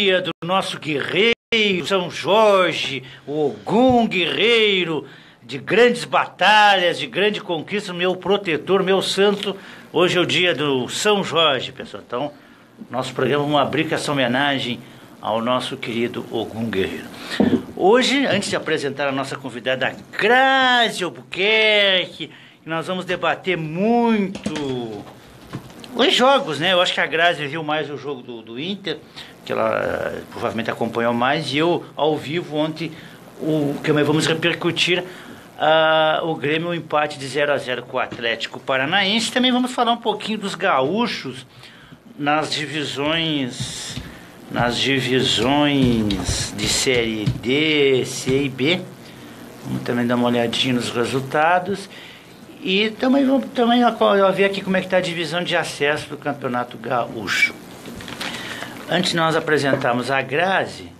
dia do nosso guerreiro São Jorge, o Ogum guerreiro de grandes batalhas, de grande conquista, meu protetor, meu santo. Hoje é o dia do São Jorge, pessoal. Então, nosso programa vamos abrir com essa homenagem ao nosso querido Ogum guerreiro. Hoje, antes de apresentar a nossa convidada Grazi Albuquerque, nós vamos debater muito os jogos, né? Eu acho que a Grazi viu mais o jogo do Inter, que ela provavelmente acompanhou mais, e eu, ao vivo, ontem, que vamos repercutir o Grêmio, o empate de 0-0 com o Atlético Paranaense. Também vamos falar um pouquinho dos gaúchos nas divisões de Série D, C e B. Vamos também dar uma olhadinha nos resultados. E também vamos ver aqui como é que está a divisão de acesso do Campeonato Gaúcho. Antes de nós apresentarmos a Grazi,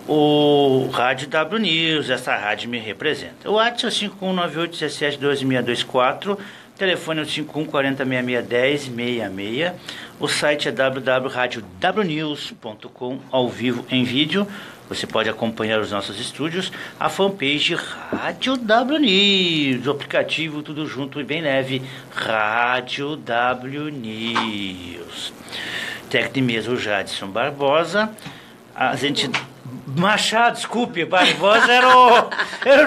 o Rádio W News, essa rádio me representa. O WhatsApp é o 5198172624, telefone é o 5140661066, o site é www.radiownews.com, ao vivo em vídeo. Você pode acompanhar os nossos estúdios, a fanpage Rádio W News, o aplicativo tudo junto e bem leve, Rádio W News. Técnico de mesa, o Jadson Barbosa. A gente... Machado, desculpe, Barbosa era o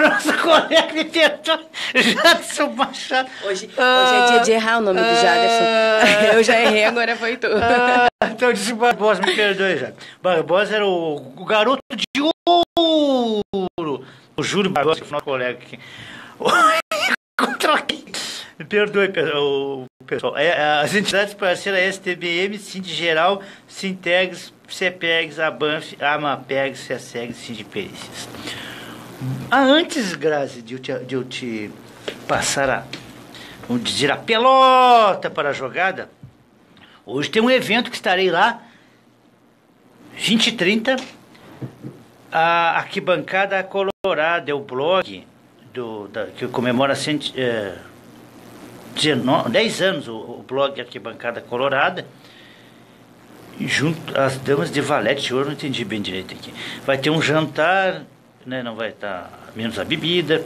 nosso colega de diretor, Jadson Machado. Hoje é dia de errar o nome do Jadson. Eu já errei, agora foi tu. Então eu disse Barbosa, me perdoe já. Barbosa era o garoto de ouro. O Júlio Barbosa, que foi nosso colega aqui. Me perdoe, pessoal. As entidades parceiras STBM, Sindigeral, Sintegs, CEPEGS, ABANF, AMAPEGS, CESEGS, Sindiperícias. Antes, Grazi, de eu te passar vamos dizer, a pelota para a jogada, hoje tem um evento que estarei lá, 20h30, a Arquibancada Colorada, é o blog que comemora 10 anos, o blog Arquibancada Colorada, junto às damas de Valete, eu não entendi bem direito aqui. Vai ter um jantar, né, não vai estar menos a bebida.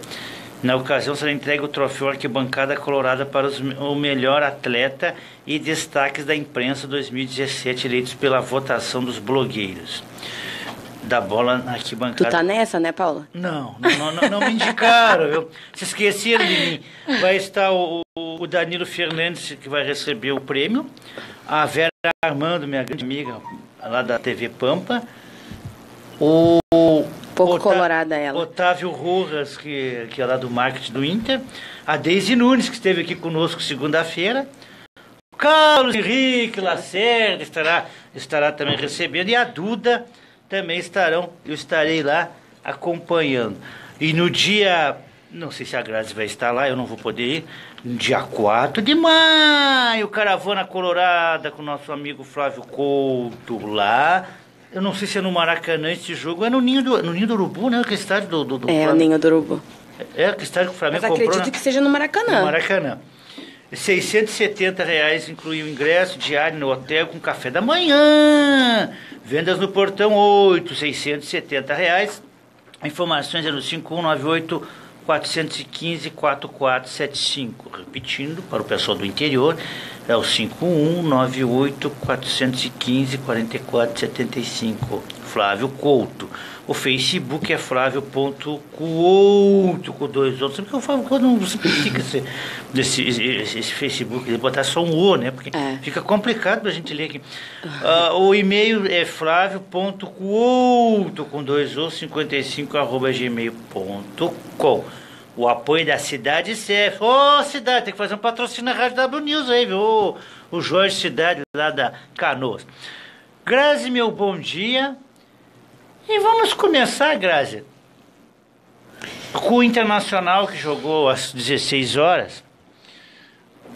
Na ocasião será entregue o troféu Arquibancada Colorada para o melhor atleta e destaques da imprensa 2017, eleitos pela votação dos blogueiros da bola na arquibancada. Tu tá nessa, né, Paula? Não me indicaram, se esqueceram de mim. Vai estar o Danilo Fernandes, que vai receber o prêmio, a Vera Armando, minha grande amiga, lá da TV Pampa, pouco colorada ela. Otávio Rojas, que é lá do marketing do Inter, a Deise Nunes, que esteve aqui conosco segunda-feira, o Carlos Henrique Lacerda estará também recebendo, e a Duda também eu estarei lá acompanhando. E no dia, não sei se a Grazi vai estar lá, eu não vou poder ir, no dia 4 de maio, Caravana Colorada com o nosso amigo Flávio Couto lá. Eu não sei se é no Maracanã esse jogo, é no Ninho do Urubu, né? Que estádio do Flamengo. O Ninho do Urubu. Que estádio que o Flamengo comprou. Mas acredito que seja no Maracanã. No Maracanã. R$670 inclui o ingresso diário no hotel com café da manhã. Vendas no portão 8, R$670. Informações é no 5198-415-4475. Repetindo, para o pessoal do interior, é o 5198-415-4475. Flávio Couto. O Facebook é flávio.couto, com 2 outros. Porque eu falo, quando não simplifica esse Facebook, ele botar só um O, né? Porque fica complicado pra gente ler aqui. O e-mail é flávio.couto, com 2 O, 55@gmail.com. O apoio da Cidade CF. Cidade, tem que fazer um patrocínio na Rádio W News aí, viu? O Jorge Cidade, lá da Canoas. Grazi, meu bom dia. E vamos começar, Grazi, com o Internacional, que jogou às 16 horas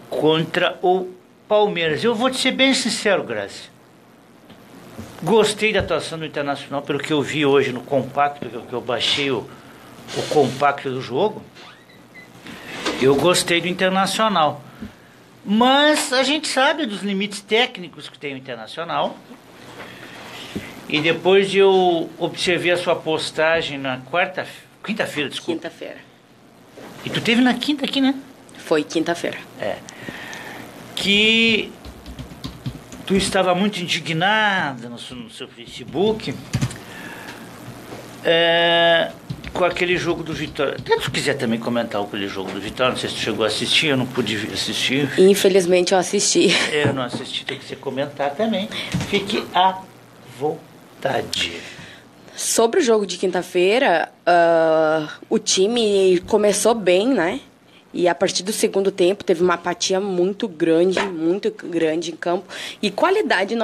contra o Palmeiras. Eu vou te ser bem sincero, Grazi. Gostei da atuação do Internacional, pelo que eu vi hoje no compacto, que eu baixei o compacto do jogo. Eu gostei do Internacional. Mas a gente sabe dos limites técnicos que tem o Internacional. E depois eu observei a sua postagem na quinta-feira, desculpa. Quinta-feira. E tu teve na quinta aqui, né? Foi quinta-feira. Que tu estava muito indignada no seu Facebook com aquele jogo do Vitória. Até se tu quiser também comentar aquele jogo do Vitória, não sei se tu chegou a assistir, eu não pude assistir. Infelizmente eu assisti. Eu não assisti, tem que você comentar também. Fique à vontade. Sobre o jogo de quinta-feira, o time começou bem, né? E a partir do segundo tempo teve uma apatia muito grande em campo. E qualidade,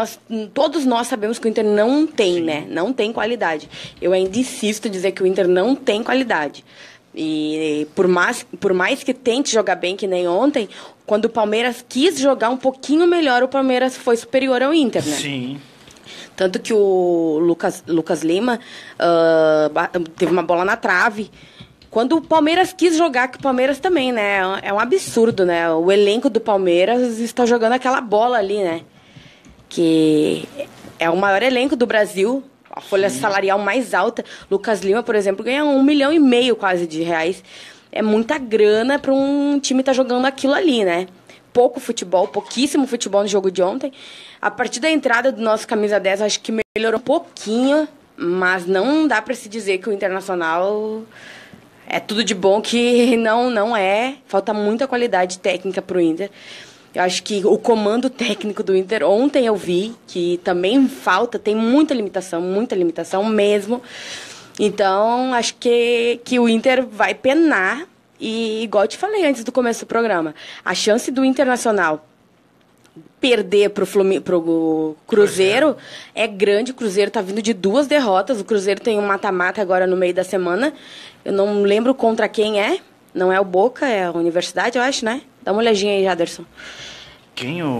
todos nós sabemos que o Inter não tem, Sim. né? Não tem qualidade. Eu ainda insisto em dizer que o Inter não tem qualidade. E por mais que tente jogar bem, que nem ontem, quando o Palmeiras quis jogar um pouquinho melhor, o Palmeiras foi superior ao Inter, né? Sim. Tanto que o Lucas Lima teve uma bola na trave. Quando o Palmeiras quis jogar, que o Palmeiras também, né? É um absurdo, né? O elenco do Palmeiras está jogando aquela bola ali, né? Que é o maior elenco do Brasil, a folha Sim. salarial mais alta. Lucas Lima, por exemplo, ganha 1,5 milhão quase de reais. É muita grana para um time estar jogando aquilo ali, né? Pouquíssimo futebol no jogo de ontem. A partir da entrada do nosso camisa 10, acho que melhorou um pouquinho, mas não dá para se dizer que o Internacional é tudo de bom, que não é. Falta muita qualidade técnica pro Inter. Eu acho que o comando técnico do Inter, ontem eu vi que também tem muita limitação mesmo. Então, acho que o Inter vai penar. E, igual eu te falei antes do começo do programa, a chance do Internacional perder pro Cruzeiro é grande. O Cruzeiro tá vindo de 2 derrotas. O Cruzeiro tem um mata-mata agora no meio da semana. Eu não lembro contra quem é. Não é o Boca, é a Universidade, eu acho, né? Dá uma olhadinha aí, Jaderson.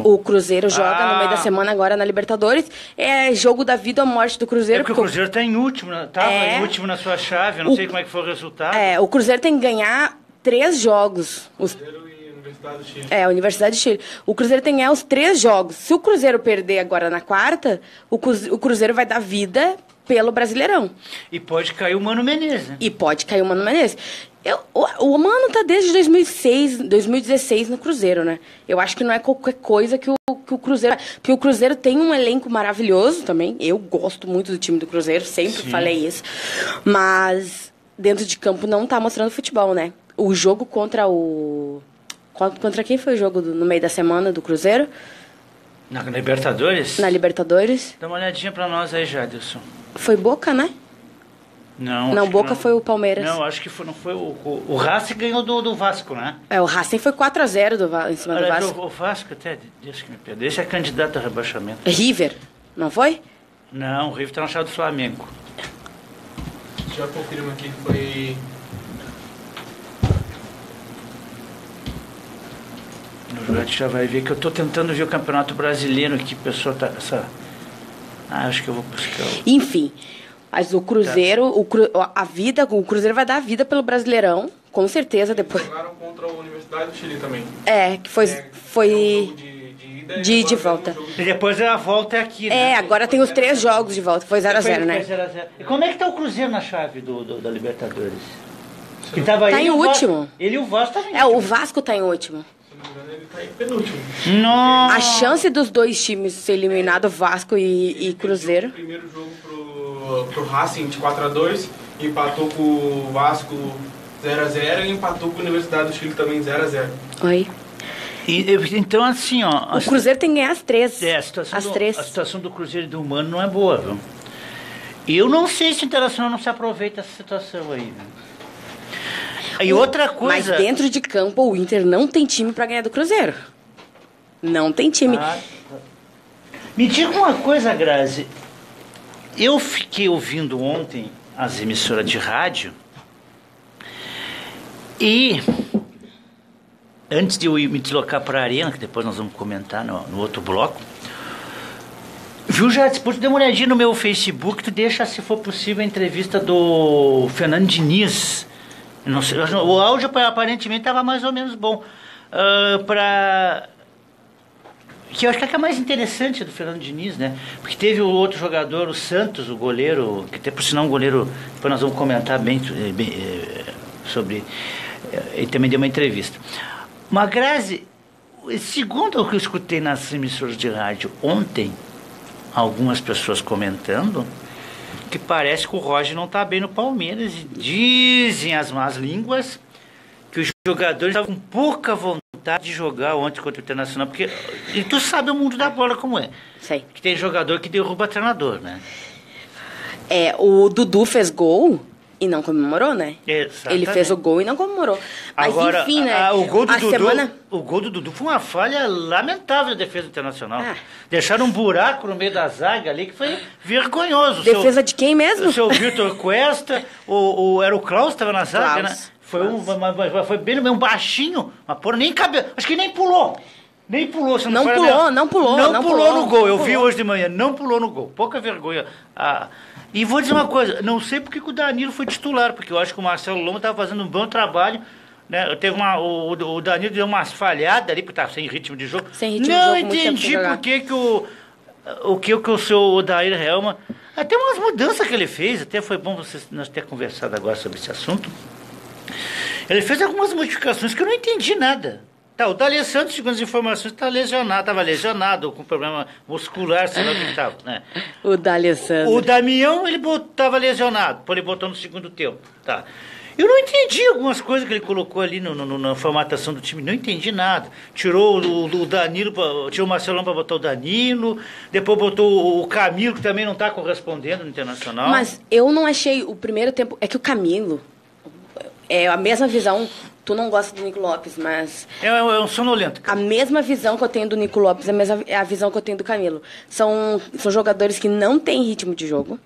O Cruzeiro joga no meio da semana agora na Libertadores. É jogo da vida ou morte do Cruzeiro. Porque o Cruzeiro tá em último, em último na sua chave. Eu não sei como é que foi o resultado. O Cruzeiro tem que ganhar 3 jogos. Cruzeiro e Universidade do Chile. A Universidade do Chile. O Cruzeiro tem que ganhar os 3 jogos. Se o Cruzeiro perder agora na quarta, o Cruzeiro vai dar vida pelo Brasileirão. E pode cair o Mano Menezes, né? O Mano tá desde 2016 no Cruzeiro, né? Eu acho que não é qualquer coisa que o Cruzeiro... Porque o Cruzeiro tem um elenco maravilhoso também. Eu gosto muito do time do Cruzeiro, sempre Sim. falei isso. Mas dentro de campo não tá mostrando futebol, né? O jogo contra quem foi o jogo no meio da semana do Cruzeiro? Na Libertadores? Na Libertadores. Dá uma olhadinha pra nós aí, Jadilson. Foi Boca, né? Não, Boca foi o Palmeiras. Não, acho que não foi o Racing ganhou do Vasco, né? O Racing foi 4-0 em cima do Vasco. O Vasco até, Deus que me perdoe, esse é candidato a rebaixamento. River, não foi? Não, o River tá na chave do Flamengo. Já confirma aqui que foi... A gente já vai ver que eu tô tentando ver o Campeonato Brasileiro aqui, pessoal tá... acho que eu vou buscar... Enfim... Mas o Cruzeiro, o Cruzeiro vai dar a vida pelo Brasileirão, com certeza, depois. Jogaram contra a Universidade do Chile também. Que foi um jogo de volta. E depois a volta é aqui, né? Agora tem os 3 jogos de volta, foi 0-0, né? Foi 0-0. E como é que tá o Cruzeiro na chave da Libertadores? Que tava tá em último. Ele e o Vasco tá em último. O Vasco tá em último. Se não me engano, ele tá em penúltimo. Nossa. A chance dos 2 times ser eliminados, Vasco e Cruzeiro. O primeiro jogo pro Racing de 4-2, empatou com o Vasco 0-0 e empatou com a Universidade do Chile também 0-0. Oi. Então, assim, ó... O Cruzeiro tem que ganhar as 3. A situação do Cruzeiro e do Mano não é boa, viu? Eu não sei se o Internacional não se aproveita dessa situação aí, viu? E outra coisa... Mas dentro de campo, o Inter não tem time pra ganhar do Cruzeiro. Não tem time. Me diga uma coisa, Grazi. Eu fiquei ouvindo ontem as emissoras de rádio e antes de eu me deslocar para a Arena, que depois nós vamos comentar no outro bloco, viu, já depois tu dê uma olhadinha no meu Facebook, tu deixa, se for possível, a entrevista do Fernando Diniz. Não sei, o áudio aparentemente estava mais ou menos bom. que eu acho que é a mais interessante do Fernando Diniz, né? Porque teve o outro jogador, o Santos, o goleiro, que até por sinal um goleiro, depois nós vamos comentar bem sobre, ele também deu uma entrevista. Mas, Grazi, segundo o que eu escutei nas emissoras de rádio ontem, algumas pessoas comentando, que parece que o Roger não está bem no Palmeiras, e dizem as más línguas que os jogadores estavam com pouca vontade de jogar ontem contra o Internacional, porque e tu sabe o mundo da bola como é. Sei. Que tem jogador que derruba treinador, né? O Dudu fez gol e não comemorou, né? Exatamente. Ele fez o gol e não comemorou. Mas agora, enfim, né? O gol do Dudu foi uma falha lamentável da defesa do Internacional. Deixaram um buraco no meio da zaga ali que foi vergonhoso. Defesa de quem mesmo? O seu Vitor Cuesta, era o Klaus que estava na zaga, né? Foi bem um baixinho, mas porra, nem cabelo. Acho que nem pulou. Nem pulou. Não pulou no gol. Eu vi hoje de manhã, não pulou no gol. Pouca vergonha. E vou dizer uma coisa, não sei porque que o Danilo foi titular, porque eu acho que o Marcelo Lomba estava fazendo um bom trabalho, né? O Danilo deu umas falhadas ali, porque estava sem ritmo de jogo. Não entendi por que o seu Odair Helma, até umas mudanças que ele fez, até foi bom nós ter conversado agora sobre esse assunto. Ele fez algumas modificações que eu não entendi nada. O D'Alessandro, segundo as informações, estava lesionado, com problema muscular, sei lá o que estava, né? O D'Alessandro. O Damião, ele estava lesionado, ele botou no segundo tempo, tá? Eu não entendi algumas coisas que ele colocou ali na formatação do time, não entendi nada. Tirou o Danilo, tirou o Marcelão para botar o Danilo, depois botou o Camilo, que também não está correspondendo no Internacional. Mas eu não achei o primeiro tempo, é que o Camilo, é a mesma visão. Tu não gosta do Nico Lopes, mas... É um sonolento. A mesma visão que eu tenho do Nico Lopes é a visão que eu tenho do Camilo. São jogadores que não têm ritmo de jogo,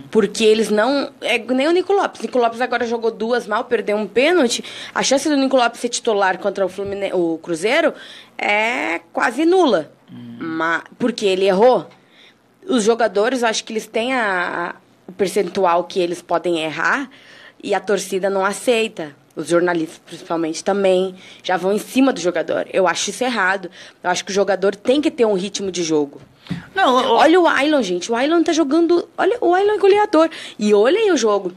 porque eles não... É nem o Nico Lopes. O Nico Lopes agora jogou 2 mal, perdeu um pênalti. A chance do Nico Lopes ser titular contra o Cruzeiro é quase nula, porque ele errou. Os jogadores, eu acho que eles têm o percentual que eles podem errar e a torcida não aceita. Os jornalistas, principalmente, também já vão em cima do jogador. Eu acho isso errado. Eu acho que o jogador tem que ter um ritmo de jogo. Olha o Ailon, gente. O Ailon tá jogando... Olha, o Ailon é goleador. E olhem o jogo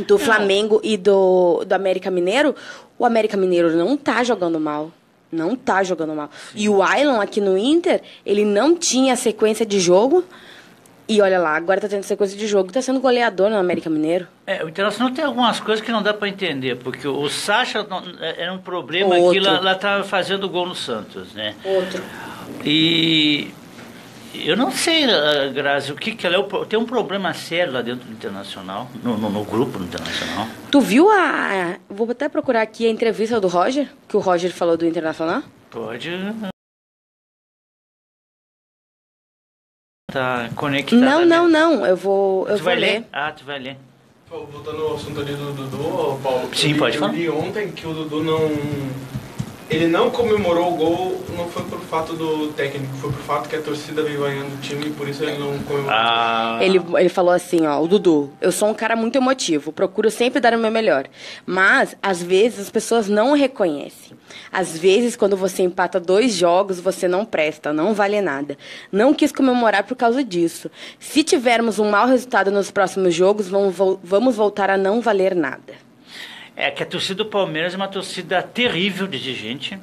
do Flamengo e do América Mineiro. O América Mineiro não tá jogando mal. Não tá jogando mal. Sim. E o Ailon aqui no Inter, ele não tinha sequência de jogo... E olha lá, agora tá tendo sequência de jogo, tá sendo goleador no América Mineiro. O Internacional tem algumas coisas que não dá para entender, porque o Sacha era um problema que lá tava fazendo gol no Santos, né? Outro. E eu não sei, Grazi, o que ela é. Tem um problema sério lá dentro do Internacional, no grupo do Internacional. Tu viu vou até procurar aqui a entrevista do Roger, que o Roger falou do Internacional? Pode... Tá conectado. Não. Eu vou ler. Tu vai ler. Voltando ao assunto ali do Dudu, Paulo. Sim, pode falar. Eu li ontem que o Dudu não... Ele não comemorou o gol, não foi por fato do técnico, foi por fato que a torcida veio ganhando o time e por isso ele não comemorou. Ele falou assim, o Dudu, eu sou um cara muito emotivo, procuro sempre dar o meu melhor, mas às vezes as pessoas não reconhecem. Às vezes quando você empata 2 jogos, você não presta, não vale nada. Não quis comemorar por causa disso. Se tivermos um mau resultado nos próximos jogos, vamos voltar a não valer nada. É que a torcida do Palmeiras é uma torcida terrível de gente.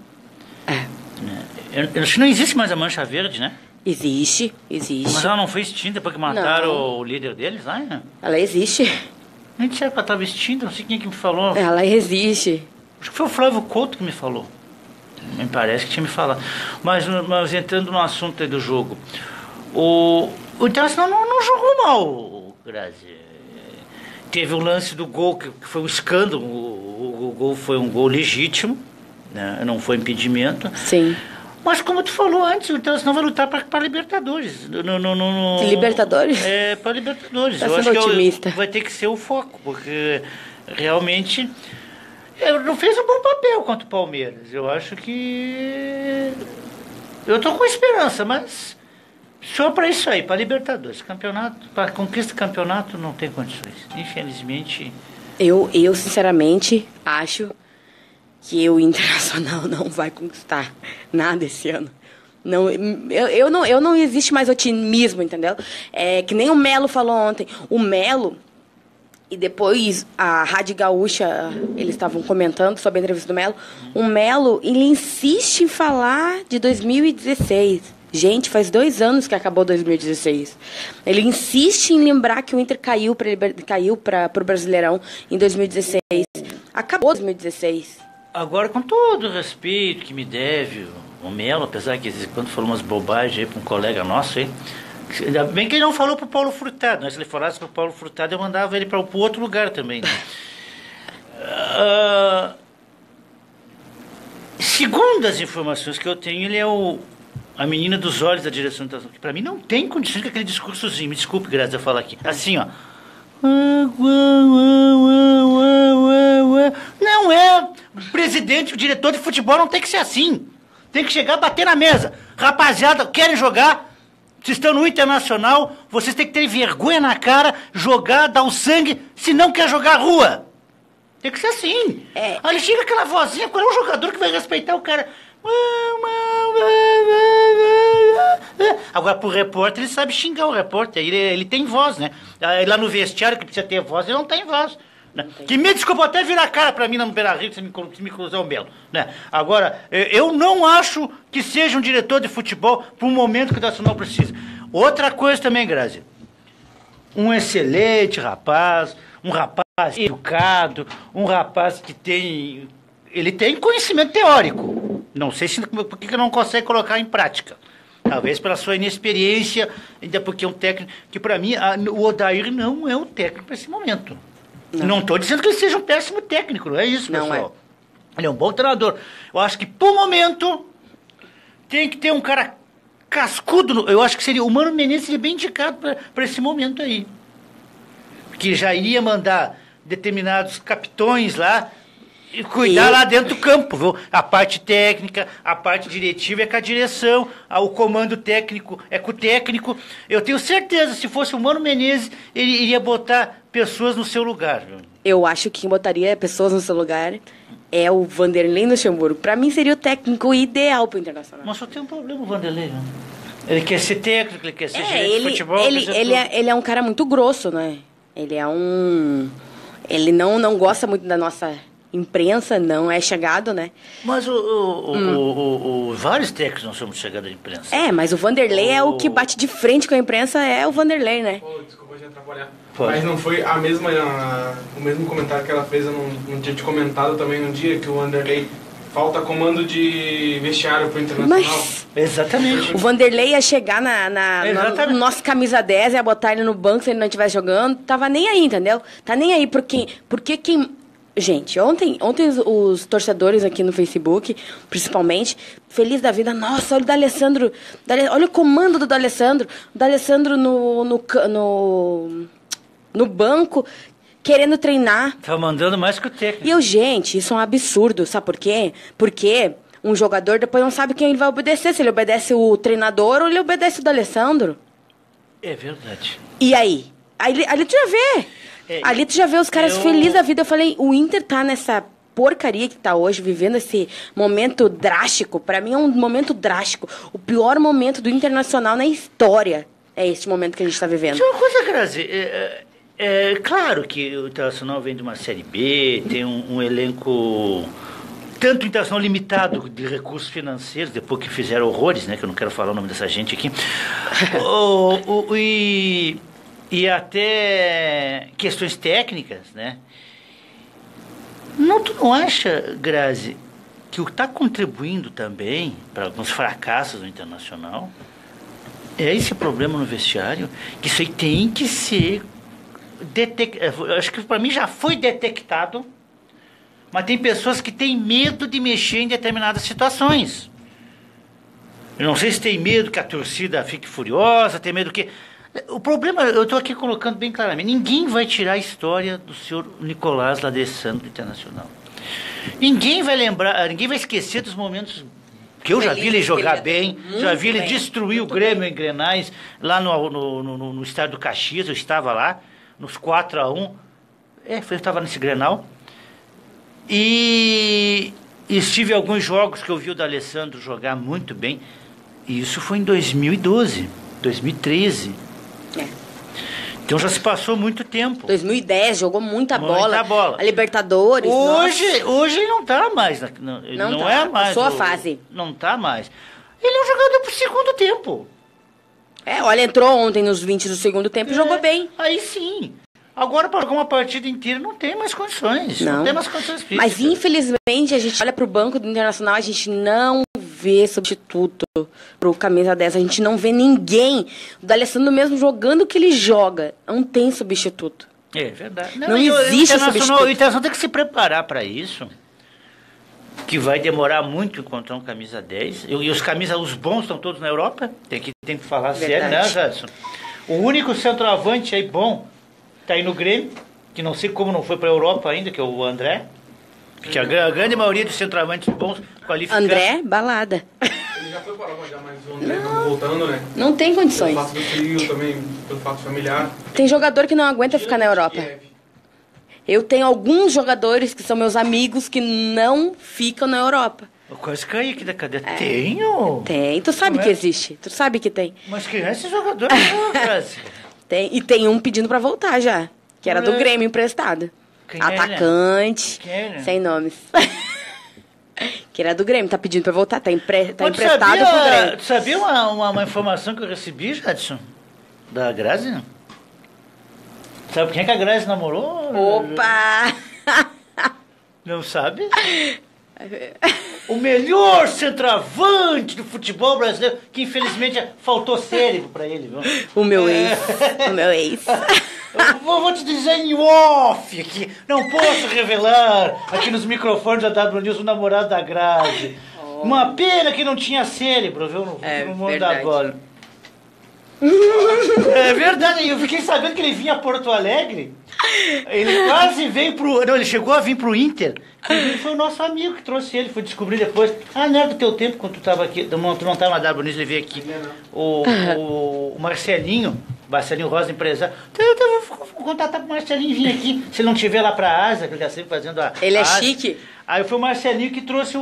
Eu acho que não existe mais a Mancha Verde, né? Existe. Mas ela não foi extinta depois que mataram o líder deles lá, né? Ela existe. Nem disseram que ela estava extinta, não sei quem que me falou. Ela existe. Acho que foi o Flávio Couto que me falou. Me parece que tinha me falado. Mas entrando no assunto aí do jogo. O Internacional não jogou mal, Grazi. Teve o lance do gol, que foi um escândalo. O gol foi um gol legítimo, né? Não foi impedimento. Sim. Mas como tu falou antes, o Internacional vai lutar para Libertadores. Libertadores? Para Libertadores. Tá sendo otimista. Vai ter que ser o foco, porque realmente não fez um bom papel contra o Palmeiras. Eu acho que... Eu tô com esperança, mas... Só para isso aí, para Libertadores. Campeonato, para conquista do campeonato, não tem condições. Infelizmente. Eu sinceramente acho que o Internacional não vai conquistar nada esse ano. Não, eu não existe mais otimismo, entendeu? É que nem o Melo falou ontem. O Melo, e depois a Rádio Gaúcha, eles estavam comentando sobre a entrevista do Melo. O Melo, ele insiste em falar de 2016. Gente, faz 2 anos que acabou 2016. Ele insiste em lembrar que o Inter caiu para o Brasileirão em 2016. Acabou 2016. Agora, com todo o respeito que me deve o Melo, apesar que quando falou umas bobagens aí para um colega nosso aí, ainda bem que ele não falou para o Paulo Furtado, né? Se ele falasse para o Paulo Furtado, eu mandava ele para outro lugar também. Né? Segundo as informações que eu tenho, ele é a menina dos olhos da direção da que para mim não tem condições com aquele discursozinho. Me desculpe, Graça, eu falar aqui. Assim, ó. Não é. O presidente, o diretor de futebol não tem que ser assim. Tem que chegar e bater na mesa. Rapaziada, querem jogar? Vocês estão no Internacional, vocês têm que ter vergonha na cara, jogar, dar o sangue, se não quer jogar a rua. Tem que ser assim. Aí chega aquela vozinha, qual é o jogador que vai respeitar o cara? Agora, pro repórter, ele sabe xingar o repórter. Ele tem voz, né? Lá no vestiário, que precisa ter voz, ele não tem voz. Né? Que me desculpa até virar a cara pra mim no Beira-Rio, se me cruzar o Melo. Né? Agora, eu não acho que seja um diretor de futebol para um momento que o Nacional precisa. Outra coisa também, Grazi. Um excelente rapaz, um rapaz educado, um rapaz que tem... Ele tem conhecimento teórico. Não sei por que não consegue colocar em prática. Talvez pela sua inexperiência, ainda porque é um técnico... Que para mim, o Odair não é o técnico para esse momento. Não estou dizendo que ele seja um péssimo técnico, não é isso, pessoal. Não é. Ele é um bom treinador. Eu acho que, por momento, tem que ter um cara cascudo. Eu acho que seria o Mano Menezes seria bem indicado para esse momento aí. Que já iria mandar determinados capitões lá e cuidar lá dentro do campo, viu? A parte técnica, a parte diretiva é com a direção, o comando técnico é com o técnico. Eu tenho certeza, se fosse o Mano Menezes, ele iria botar pessoas no seu lugar. Viu? Eu acho que quem botaria pessoas no seu lugar é o Vanderlei Luxemburgo. Para mim seria o técnico ideal para o Internacional. Mas só tem um problema o Vanderlei, né? Ele quer ser técnico, ele quer ser gerente de futebol. Ele é um cara muito grosso, né? Ele não gosta muito da nossa imprensa, não é chegado, né? Mas vários técnicos não são muito chegados à imprensa. Mas o Vanderlei é o que bate de frente com a imprensa, é o Vanderlei, né? Desculpa te atrapalhar. Mas não foi o mesmo comentário que ela fez, eu não tinha te comentado também um dia que o Vanderlei falta comando de vestiário pro Internacional. Mas, exatamente. O Vanderlei ia chegar no nosso camisa 10, ia botar ele no banco se ele não estivesse jogando, tava nem aí, entendeu? Tá nem aí, porque quem... Gente, ontem os torcedores aqui no Facebook, principalmente, feliz da vida, nossa, olha o D'Alessandro, olha o comando do D'Alessandro, o D'Alessandro no banco, querendo treinar. Tá mandando mais que o técnico. E gente, isso é um absurdo, sabe por quê? Porque um jogador depois não sabe quem ele vai obedecer, se ele obedece o treinador ou ele obedece o D'Alessandro. É verdade. E aí? Ali tu já vê. Ali tu já vê os caras felizes da vida. Eu falei, o Inter tá nessa porcaria que tá hoje, vivendo esse momento drástico. Pra mim é um momento drástico. O pior momento do Internacional na história é esse momento que a gente tá vivendo. Isso é uma coisa, Grazi. É claro que o Internacional vem de uma Série B, tem um elenco... Tanto o Internacional limitado de recursos financeiros, depois que fizeram horrores, né? Que eu não quero falar o nome dessa gente aqui. E até questões técnicas, né? Tu não acha, Grazi, que o que está contribuindo também para alguns fracassos no Internacional é esse problema no vestiário? Que isso aí tem que ser detectado. Acho que para mim já foi detectado, mas tem pessoas que têm medo de mexer em determinadas situações. Eu não sei se tem medo que a torcida fique furiosa, tem medo que... O problema, eu estou aqui colocando bem claramente, ninguém vai tirar a história do senhor Nicolás D'Alessandro do Internacional. Ninguém vai lembrar, ninguém vai esquecer dos momentos que eu já vi ele jogar bem, já vi ele destruir o Grêmio em Grenais, lá no estádio do Caxias, eu estava lá, nos 4-1, eu estava nesse Grenal, e estive em alguns jogos que eu vi o D'Alessandro jogar muito bem. Isso foi em 2012, 2013. Então já se passou muito tempo. 2010, jogou muita Muita bola. A Libertadores. Hoje ele não tá mais. Não tá. é mais. Passou a fase. Não tá mais. Ele é um jogador pro segundo tempo. Olha, entrou ontem nos 20 do segundo tempo e jogou bem. Aí sim. Agora, para jogar uma partida inteira, não tem mais condições. Não tem mais condições físicas. Mas, infelizmente, a gente olha pro banco do Internacional, a gente não vê substituto pro camisa 10. A gente não vê ninguém. O D'Alessandro mesmo jogando o que ele joga. Não tem substituto. É verdade. Não existe substituto. O Internacional tem que se preparar para isso. Que vai demorar muito encontrar um camisa 10. E os bons estão todos na Europa. Tem que falar sério, né, Jadson? O único centroavante aí bom tá aí no Grêmio, que não sei como não foi para a Europa ainda, que é o André. Que a grande maioria dos centroavantes bons qualificados. André, balada. Ele já foi para a Europa já, mas o André não voltando, né? Não tem condições. Pelo fato do frio também, pelo fato familiar. Tem jogador que não aguenta ficar na Europa. Eu tenho alguns jogadores que são meus amigos que não ficam na Europa. Eu quase caí aqui da cadeira. Tenho? Tem. Tu sabe que existe. Tu sabe que tem. Mas quem é esse jogador? Tem. E tem um pedindo pra voltar já. Que era do Grêmio emprestado. Quem Atacante. Quem é? Sem nomes. Que era do Grêmio. Tá pedindo pra voltar. Tá emprestado pro Grêmio. Tu sabia uma informação que eu recebi, Jadson? Da Grazi? Sabe quem é que a Grazi namorou? Opa! Não sabe? O melhor centroavante do futebol brasileiro, que infelizmente faltou cérebro pra ele, viu? O meu ex. O meu ex. Eu vou te dizer em off aqui, não posso revelar aqui nos microfones da W News o namorado da Grazi. Uma pena que não tinha cérebro, viu? No mundo da bola. É verdade, eu fiquei sabendo que ele vinha a Porto Alegre. Ele quase veio pro... Não, ele chegou a vir pro Inter. Ele foi o nosso amigo que trouxe ele. Foi descobrir depois. Não era do teu tempo quando tu tava aqui. Tu não tava na W News, ele veio aqui. O Marcelinho Rosa, empresário. Então eu vou contatar pro Marcelinho vir aqui. Se ele não estiver lá pra Asa, que ele tá sempre fazendo a... Ele é chique. Aí foi o Marcelinho que trouxe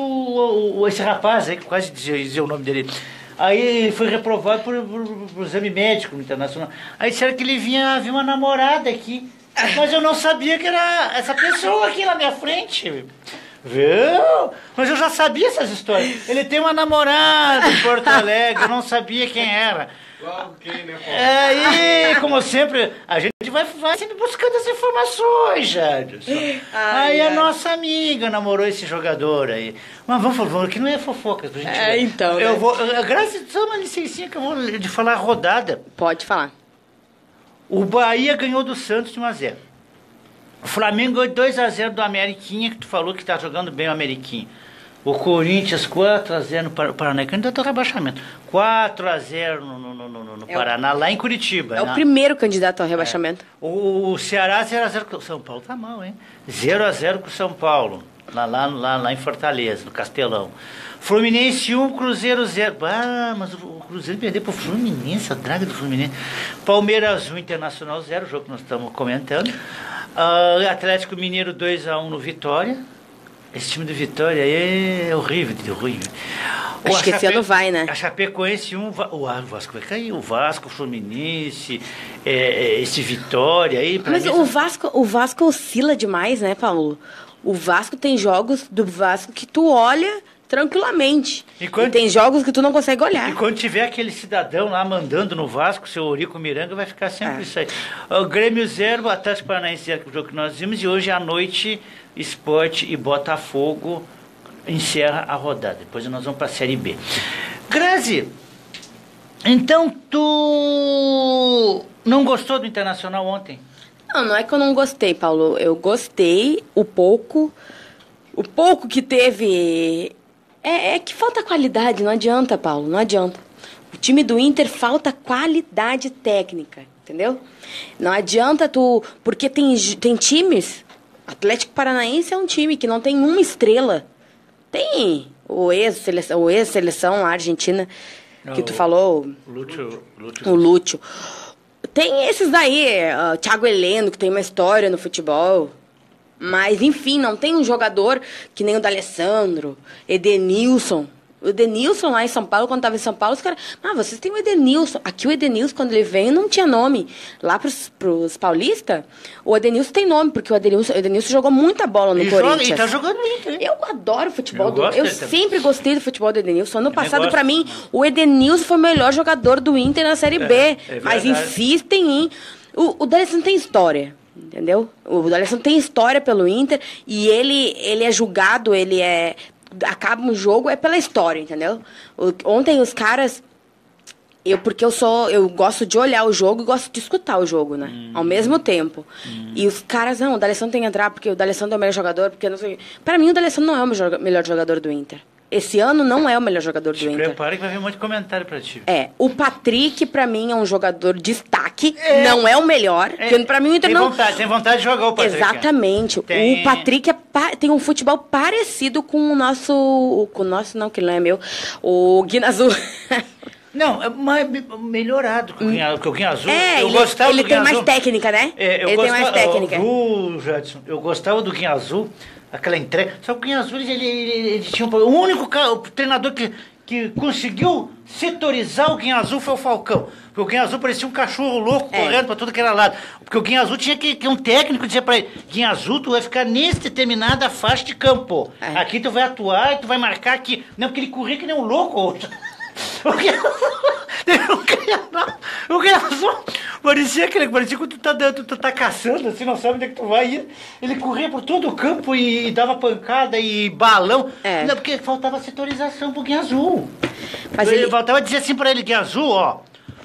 esse rapaz aí, que quase dizia o nome dele. Aí ele foi reprovado por exame médico no Internacional. Aí disseram que ele vinha uma namorada aqui. Mas eu não sabia que era essa pessoa aqui na minha frente. Viu? Mas eu já sabia essas histórias. Ele tem uma namorada em Porto Alegre, eu não sabia quem era. Quem, né, Aí, como sempre, a gente vai sempre buscando as informações, Jadson. Aí a nossa amiga namorou esse jogador aí. Mas vamos, que não é fofoca. Então. Eu vou. Graças a Deus, uma licencinha que eu vou de falar a rodada. Pode falar. O Bahia ganhou do Santos de 1-0. O Flamengo ganhou 2-0 do Ameriquinha, que tu falou que tá jogando bem o Ameriquinha. O Corinthians 4-0 no Paraná, candidato ao rebaixamento. 4-0 no Paraná, lá em Curitiba. É o primeiro candidato ao rebaixamento. O Ceará 0-0 com o São Paulo. Tá mal, hein? 0-0 com o São Paulo, lá em Fortaleza, no Castelão. Fluminense 1, Cruzeiro 0. Mas o Cruzeiro perdeu pro Fluminense, a draga do Fluminense. Palmeiras 1, Internacional 0, o jogo que nós estamos comentando. Atlético Mineiro 2-1 no Vitória. Esse time do Vitória aí é horrível. Acho que esse ano vai, né? A Chapecoense 1, o Vasco vai cair. O Vasco, o Fluminense, esse Vitória aí. Mas o Vasco oscila demais, né, Paulo? O Vasco tem jogos do Vasco que tu olha tranquilamente. E tem jogos que tu não consegue olhar. E quando tiver aquele cidadão lá mandando no Vasco, seu Eurico Miranga, vai ficar sempre isso aí. O Grêmio 0, o Atlético Paranaense 0, que é o jogo que nós vimos, e hoje à noite, Sport e Botafogo encerra a rodada. Depois nós vamos para a Série B. Grazi, então tu não gostou do Internacional ontem? Não é que eu não gostei, Paulo. Eu gostei o pouco que teve. É que falta qualidade, não adianta, Paulo, não adianta. O time do Inter falta qualidade técnica, entendeu? Não adianta tu... Porque tem times... Atlético Paranaense é um time que não tem uma estrela. Tem o ex-seleção argentina, que tu falou... O Lúcio. Tem esses daí, Thiago Heleno, que tem uma história no futebol... Mas, enfim, não tem um jogador que nem o D'Alessandro, Edenilson. O Edenilson lá em São Paulo, quando tava em São Paulo, os caras... vocês têm o Edenilson. Aqui o Edenilson, quando ele veio, não tinha nome. Lá pros paulistas, o Edenilson tem nome, porque o Edenilson jogou muita bola no Corinthians. E tá jogando muito. Eu adoro o futebol. Eu sempre gostei do futebol do Edenilson. Ano passado, pra mim, o Edenilson foi o melhor jogador do Inter na Série B. Mas insistem em... O D'Alessandro tem história. Entendeu? O D'Alessandro tem história pelo Inter e ele é julgado, acaba um jogo pela história, entendeu? Ontem os caras... Porque eu gosto de olhar o jogo e gosto de escutar o jogo, né? Ao mesmo tempo. E os caras, não, o D'Alessandro tem que entrar porque o D'Alessandro é o melhor jogador, porque não sei... Pra mim, o D'Alessandro não é o melhor jogador do Inter. Esse ano não é o melhor jogador do Inter. Prepara que vai vir um monte de comentário pra ti. O Patrick, pra mim, é um jogador destaque. Não é o melhor. Pra mim, o Inter tem vontade de jogar o Patrick. Exatamente. O Patrick tem um futebol parecido com o nosso... Com o nosso, não, que não é meu. O Guinazu. Não, mas melhorado que o Guinazu. Eu gostava ele do tem Guinazu. mais técnica, né? Ele tem mais técnica. Jadson, eu gostava do Guinazu, aquela entrega. Só que o Guinazu, ele tinha o único treinador que conseguiu setorizar o Guinazu foi o Falcão. Porque o Guinazu parecia um cachorro louco correndo pra tudo que era lado. Porque o Guinazu tinha que um técnico dizer pra ele: Guinazu, tu vai ficar nesse determinada faixa de campo. Aqui tu vai atuar e tu vai marcar aqui. Não, porque ele corria que nem um louco. O Guinazu parecia que tu tá caçando, assim, não sabe onde é que tu vai ir. Ele corria por todo o campo e dava pancada e balão. Não, porque faltava setorização pro Guinazu. Mas ele faltava dizer assim pra ele: Guinazu, ó,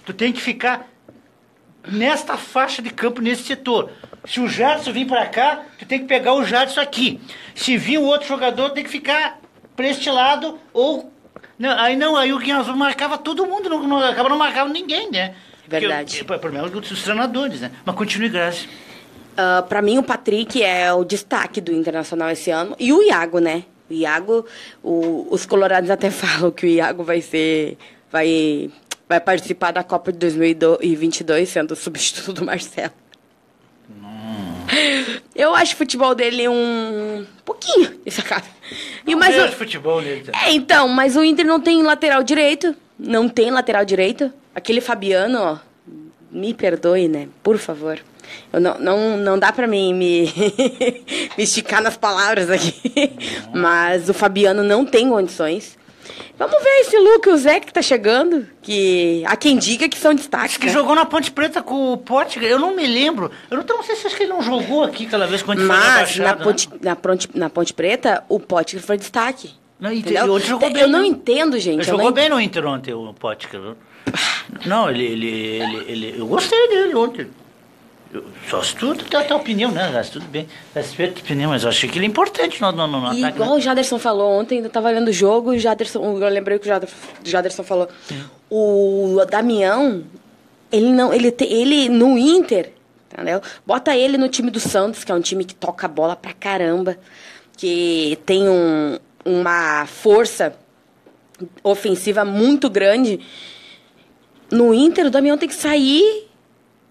tu tem que ficar nesta faixa de campo, nesse setor. Se o Jadson vir pra cá, tu tem que pegar o Jadson aqui. Se vir um outro jogador, tem que ficar pra este lado ou... Aí o Guinazu marcava todo mundo, não marcava ninguém, né? Verdade. O problema é dos treinadores, né? Mas continue, Grazi. Pra mim, o Patrick é o destaque do Internacional esse ano. E o Iago, né? O Iago, os colorados até falam que o Iago vai participar da Copa de 2022, sendo o substituto do Marcelo. Eu acho o futebol dele um pouquinho essa cara. Mas o futebol dele também. Então, mas o Inter não tem lateral direito. Não tem lateral direito. Aquele Fabiano, ó, me perdoe, né? Por favor. Não dá pra mim me esticar nas palavras aqui. Mas o Fabiano não tem condições. Vamos ver esse Luke e o Zé que tá chegando, que há quem diga que são destaques. Que jogou na Ponte Preta com o Potker, eu não me lembro. Eu não sei se acho que ele não jogou aqui aquela vez quando ele foi rebaixado. Mas na Ponte Preta, o Potker foi destaque. E hoje jogou bem. Eu não entendo, gente. Ele jogou bem no Inter ontem, o Potker. Não, eu gostei dele ontem. Só se tudo tem a tua opinião, né, Gás? Tudo bem. Respeito a tua opinião, mas eu achei que ele é importante no ataque. Igual o Jaderson falou ontem, eu tava vendo o jogo, eu lembrei que o Jaderson falou. O Damião, ele no Inter, entendeu? Bota ele no time do Santos, que é um time que toca a bola pra caramba, que tem uma força ofensiva muito grande. No Inter, o Damião tem que sair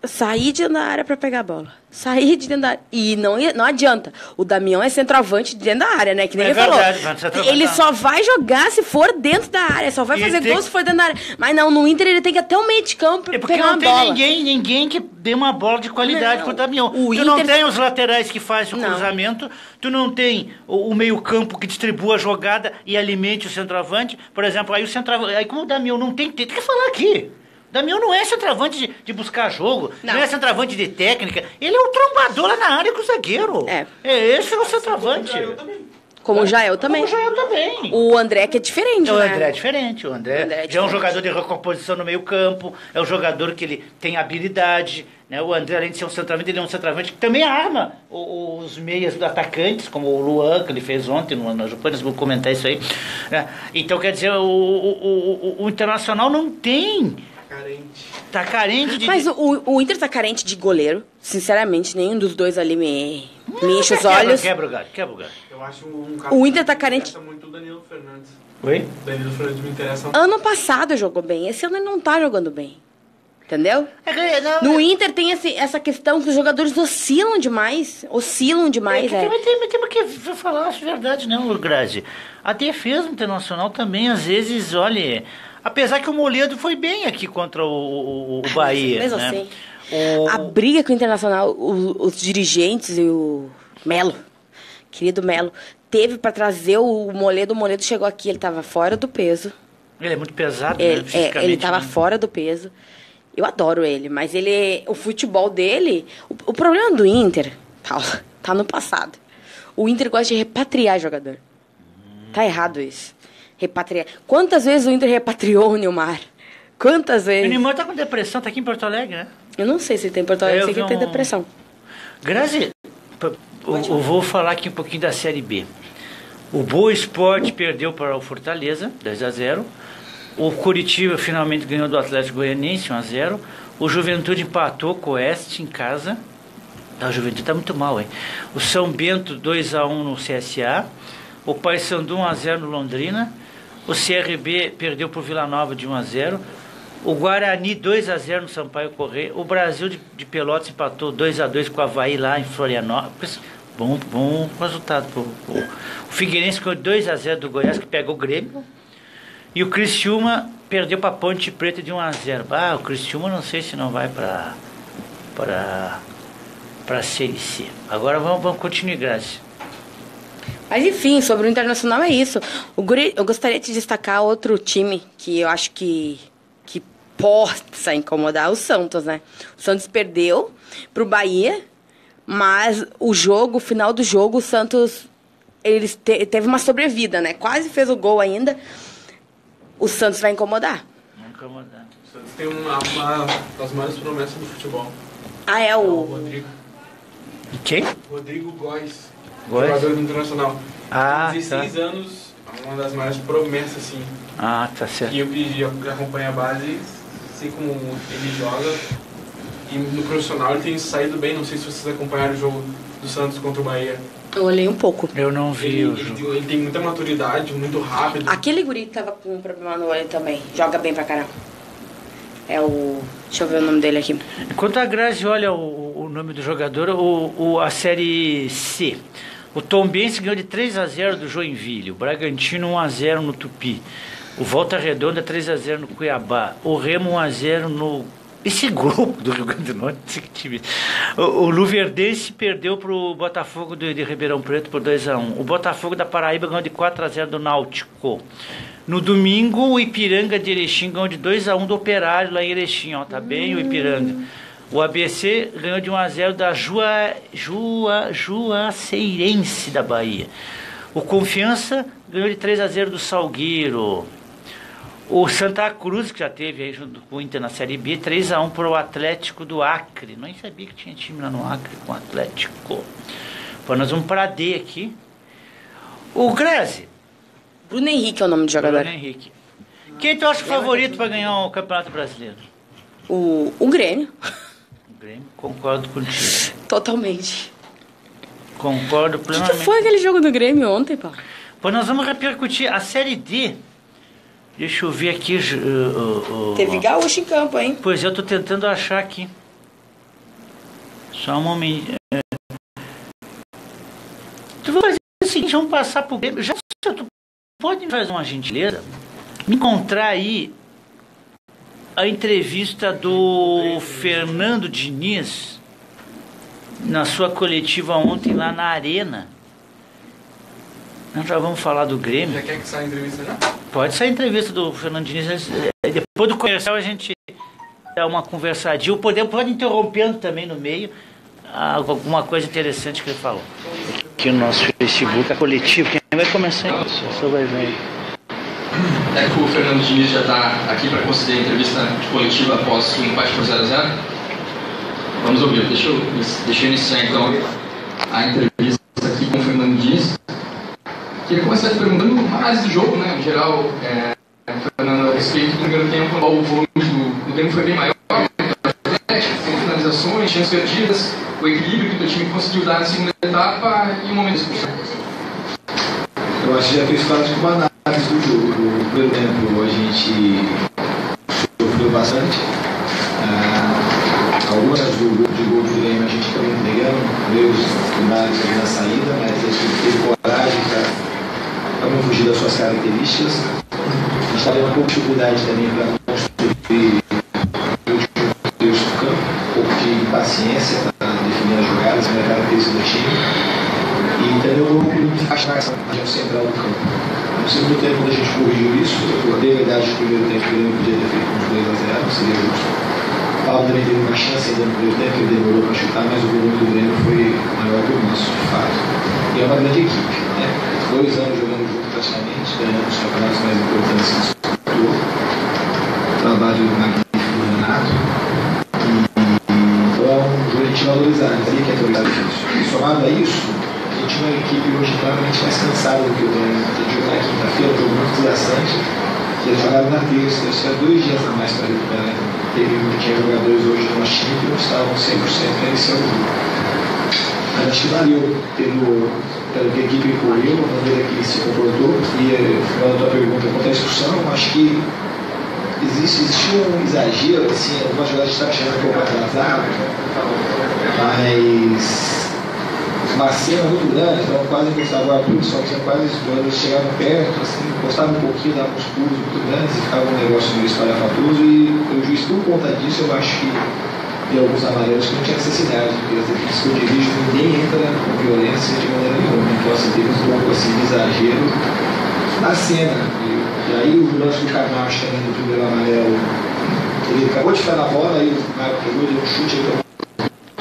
de dentro da área pra pegar a bola. Sair de dentro da área. E não adianta. O Damião é centroavante de dentro da área, né? Que nem ele verdade, falou. Ele só vai jogar se for dentro da área. Só vai fazer gol se for dentro da área. Mas não, no Inter ele tem que ir até o meio de campo pra pegar uma bola. Porque não tem ninguém que dê uma bola de qualidade pro Damião. Não tem os laterais que fazem o cruzamento. Tu não tem o meio campo que distribua a jogada e alimente o centroavante. Por exemplo, aí como o Damião não tem que falar aqui. Damião não é centroavante de buscar jogo, não é centroavante de técnica. Ele é o trombador lá na área com o zagueiro. Esse é o centroavante. Como o Jael também. O André que é diferente, né? O André é diferente. O André já é um jogador de recomposição no meio campo, é um jogador que ele tem habilidade, né? O André, além de ser um centroavante, ele é um centroavante que também arma os meias dos atacantes, como o Luan, que ele fez ontem, depois vou comentar isso aí. Então, quer dizer, o Internacional não tem... Tá carente de... Mas o Inter tá carente de goleiro. Sinceramente, nenhum dos dois ali me enche os olhos. Quebra o galho. Eu acho cara o Inter tá carente... Me muito o Danilo Fernandes. Oi? Danilo Fernandes me interessa. Ano passado jogou bem. Esse ano ele não tá jogando bem. Entendeu? No Inter tem essa questão que os jogadores oscilam demais. Temos que falar a verdade, né, Grazi? A defesa internacional também, às vezes, olha... Apesar que o Moledo foi bem aqui contra o Bahia, mesmo né? assim. A briga com o Internacional, os dirigentes e o Melo, querido Melo, teve para trazer o Moledo chegou aqui, ele estava fora do peso. Ele é muito pesado, né? Ele estava fora do peso. Eu adoro ele, mas o futebol dele... O problema do Inter, Paulo, tá no passado. O Inter gosta de repatriar jogador. Tá errado isso. Repatriar. Quantas vezes o Inter repatriou o Nilmar? Quantas vezes? O Nilmar tá com depressão, tá aqui em Porto Alegre, né? Eu não sei se ele tem Porto Alegre, eu sei que ele tem depressão. Grazi, eu vou falar aqui um pouquinho da Série B. O Boa Esporte perdeu para o Fortaleza, 2-0. O Curitiba finalmente ganhou do Atlético Goianiense, 1-0. O Juventude empatou com o Oeste em casa. A Juventude tá muito mal, hein? O São Bento, 2-1 no CSA. O Paysandu, 1-0 no Londrina. O CRB perdeu para o Vila Nova de 1-0. O Guarani 2-0 no Sampaio Corrêa. O Brasil de Pelotas empatou 2-2 com o Avaí lá em Florianópolis. Bom resultado. O Figueirense ganhou 2-0 do Goiás, que pegou o Grêmio. E o Criciúma perdeu para a Ponte Preta de 1-0. O Criciúma não sei se não vai para a Série C. Agora vamos continuar, Grazi. Mas enfim, sobre o Internacional é isso. Eu gostaria de destacar outro time que eu acho que possa incomodar, o Santos, né? O Santos perdeu pro Bahia, mas o final do jogo, o Santos teve uma sobrevida, né? Quase fez o gol ainda. O Santos vai incomodar. O Santos tem uma das maiores promessas do futebol. O Rodrigo. Quem? Rodrigo Góes. Jogador do Internacional. Tem 16 anos, uma das maiores promessas, assim. Tá certo. E eu que acompanho a base, sei como ele joga. E no profissional ele tem saído bem. Não sei se vocês acompanharam o jogo do Santos contra o Bahia. Eu olhei um pouco. Eu não vi o jogo. Ele tem muita maturidade, muito rápido. Aquele guri que tava com um problema no olho também. Joga bem pra caramba. Deixa eu ver o nome dele aqui. Enquanto a Grazi olha o nome do jogador, a Série C. O Tombense ganhou de 3-0 do Joinville. O Bragantino 1-0 no Tupi. O Volta Redonda 3-0 no Cuiabá. O Remo 1-0 no... Esse grupo do Rio Grande do Norte, esse time. O Luverdense perdeu para o Botafogo de Ribeirão Preto por 2-1. O Botafogo da Paraíba ganhou de 4-0 do Náutico. No domingo, o Ipiranga de Erechim ganhou de 2-1 do Operário lá em Erechim. Tá bem o Ipiranga. O ABC ganhou de 1-0 da Juazeirense da Bahia. O Confiança ganhou de 3-0 do Salgueiro. O Santa Cruz, que já teve aí junto com o Inter na Série B, 3-1 para o Atlético do Acre. Nem sabia que tinha time lá no Acre com o Atlético. Nós vamos para D aqui. O Grazi. Bruno Henrique é o nome do jogador. Bruno Henrique. Quem tu acha o favorito para ganhar o Campeonato Brasileiro? O Grêmio. O Grêmio, concordo contigo. Totalmente. Concordo plenamente. O que foi aquele jogo do Grêmio ontem, Paulo? Nós vamos repercutir a Série D. Deixa eu ver aqui. Teve gaúcho em campo, hein? Pois eu tô tentando achar aqui. Só um momento. Tu vai fazer o seguinte, vamos passar pro Grêmio. Já tu pode me fazer uma gentileza? Me encontrar aí a entrevista do Fernando Diniz na sua coletiva ontem lá na Arena. Nós já vamos falar do Grêmio. Já quer que saia a entrevista já? Pode sair a entrevista do Fernando Diniz. Depois do comercial a gente dá uma conversadinha. Pode interrompendo também no meio alguma coisa interessante que ele falou. Aqui no nosso Facebook, a coletiva. Quem vai começar? Só vai ver. É que o Fernando Diniz já está aqui para conceder a entrevista de coletiva após o empate por 0-0. Vamos ouvir. Deixa eu iniciar então a entrevista aqui com o Fernando Diniz. Queria começar te perguntando uma análise do jogo, né? Em geral, Fernando, a respeito do primeiro tempo, o volume do Grêmio foi bem maior, com finalizações, chances perdidas, o equilíbrio que o time conseguiu dar na segunda etapa e o momento de expulsão. Eu acho que já fez parte de uma análise do jogo. No primeiro tempo a gente sofreu bastante, Algumas do grupo de gol do Grêmio a gente acabou entregando, erros primários ali na saída, mas a gente teve coragem para não fugir das suas características. A gente está tendo um pouco de dificuldade também para construir o último terço do campo, um pouco de paciência para definir as jogadas, que é a característica do time. E entendeu um pouco de marcação na região central do campo. No segundo tempo, quando a gente corrigiu isso, eu dei a verdade que o primeiro tempo o Grêmio podia ter feito uns 2-0, seria justo. O Paulo também teve uma chance ainda no primeiro tempo, ele demorou para chutar, mas o volume do Grêmio foi maior que o nosso, de fato. E é uma grande equipe, né? 2 anos jogando junto praticamente, ganhando os campeonatos mais importantes que disputou. Trabalho magnífico do Renato. Então é um jogo a gente valorizar, né? Que é valorizar difícil. E somado a isso, a gente tinha uma equipe hoje claramente mais cansada do que o Grêmio. A gente jogou na quinta-feira, um jogo muito desgastante. E eles jogaram na terça, eles tiveram 2 dias a mais para recuperar. Tinha jogadores hoje no nosso time que não estavam 100% para iniciar o jogo. Mas acho que valeu pelo que a equipe correu, a maneira que se comportou. E, falando da tua pergunta quanto à discussão, acho que existia um exagero, assim, algumas jogadas estavam chegando um pouco atrasado, mas uma cena muito grande, então quase encostava o Arthur, só que quase os jogadores chegavam perto, assim, encostavam um pouquinho, davam uns pulos muito grandes e ficava um negócio meio espalhafatoso. E o juiz, por conta disso, eu acho que tem alguns amarelos que não tinha necessidade, porque as equipes que eu dirijo, ninguém entra com violência de maneira nenhuma. Então, assim, teve um pouco assim, de exagero na cena. E aí o lance do Camacho também do primeiro amarelo, ele acabou de ficar na bola, aí o Marco pegou, deu um chute,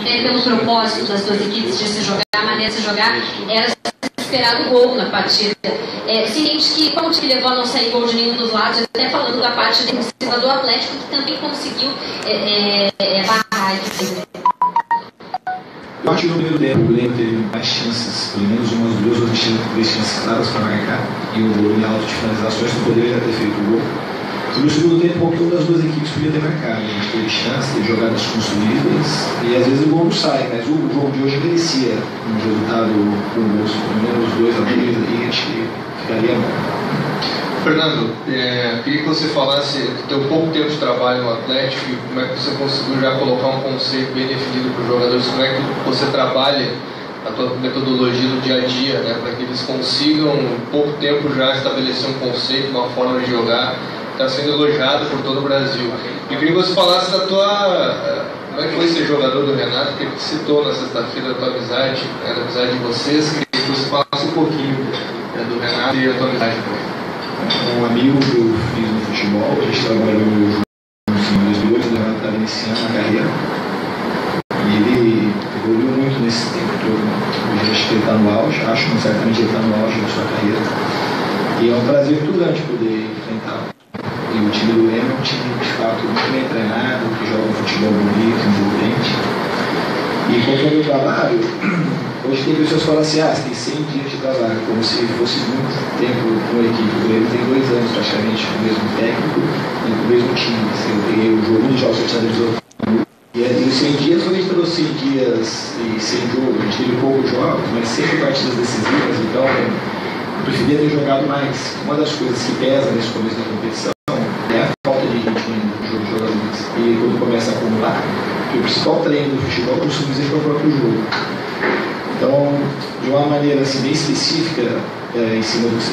pelo propósito das duas equipes de se jogar, a maneira de se jogar, era esperado gol na partida. Se entende que como o time levou a não sair gol de nenhum dos lados, até falando da parte defensiva do Atlético, que também conseguiu barrar a equipe. Eu acho que no primeiro tempo o Grêmio teve mais chances, pelo menos umas 2 ou 3 chances claras para marcar, e o gol em alto de finalizações não poderia já ter feito o gol. E no segundo tempo, qualquer uma das duas equipes podia ter marcado. A gente teve chance, teve jogadas construídas, e às vezes o gol não sai, mas o jogo de hoje merecia um resultado com gols, pelo menos 2-2 aí, acho que ficaria bom. Fernando, queria que você falasse do teu pouco tempo de trabalho no Atlético e como é que você conseguiu já colocar um conceito bem definido para os jogadores, como é que você trabalha a tua metodologia no dia a dia, né, para que eles consigam, em pouco tempo, já estabelecer um conceito, uma forma de jogar. Está sendo elogiado por todo o Brasil. Eu queria que você falasse da tua... como é que foi ser jogador do Renato, que ele citou na sexta-feira a tua amizade, a amizade de vocês. Queria que você falasse um pouquinho do Renato e a tua amizade com ele. Um amigo que eu fiz no futebol, a gente trabalhou juntos em 2002, o Renato estava iniciando a carreira. E ele evoluiu muito nesse tempo todo. Hoje acho que ele está no auge, acho que certamente ele está no auge da sua carreira. E é um prazer muito grande poder enfrentá-lo. E o time do Grêmio é um time, de fato, muito bem treinado, que joga um futebol bonito, envolvente. E quanto ao meu trabalho, hoje tem pessoas que falam assim, você tem 100 dias de trabalho, como se fosse muito tempo com a equipe. O Grêmio tem 2 anos praticamente com o mesmo técnico e com o mesmo time. Assim, eu peguei o jogo de jogos que e os 100 dias foi entre os 100 dias e sem jogo. A gente teve poucos jogos, mas sempre partidas decisivas, então eu preferia ter jogado mais. Uma das coisas que pesa nesse começo da competição é a falta de ritmo do jogo de jogadores. E quando começa a acumular, o principal treino do futebol, eu costumo dizer que é o próprio jogo. Então, de uma maneira assim, bem específica, em cima do que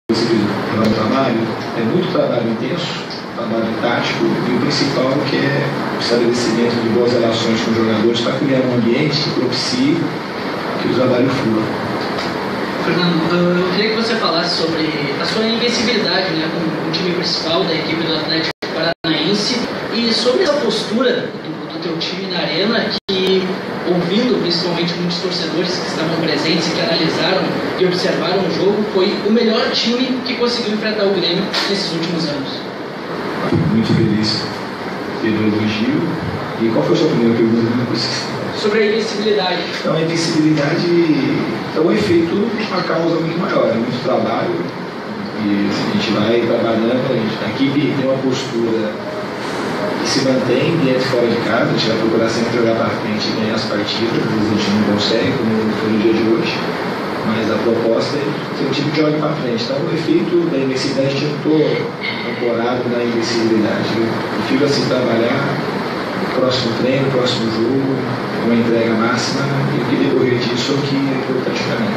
você fez no trabalho, é muito trabalho intenso, trabalho tático, e o principal que é o estabelecimento de boas relações com os jogadores para criar um ambiente que propicie que o trabalho flua. Fernando, eu queria que você falasse sobre a sua invencibilidade, né, como o time principal da equipe do Atlético Paranaense, e sobre essa postura do teu time na arena, que, ouvindo principalmente muitos torcedores que estavam presentes e que analisaram e observaram o jogo, foi o melhor time que conseguiu enfrentar o Grêmio nesses últimos anos. Muito feliz pelo elogio. E qual foi a sua primeira pergunta? Sobre a invencibilidade. Então, a invencibilidade é um efeito de uma causa muito maior, é muito trabalho. E a gente vai trabalhando, a equipe tem uma postura que se mantém dentro e fora de casa. A gente vai procurar sempre jogar para frente e ganhar as partidas. Às vezes a gente não consegue, como foi no dia de hoje. Mas a proposta é ter um time que jogue para frente. Então, o efeito da invencibilidade, eu estou ancorado na invencibilidade. Eu prefiro assim trabalhar próximo treino, próximo jogo, com a entrega máxima, e o que decorrer disso é o que é importante para mim.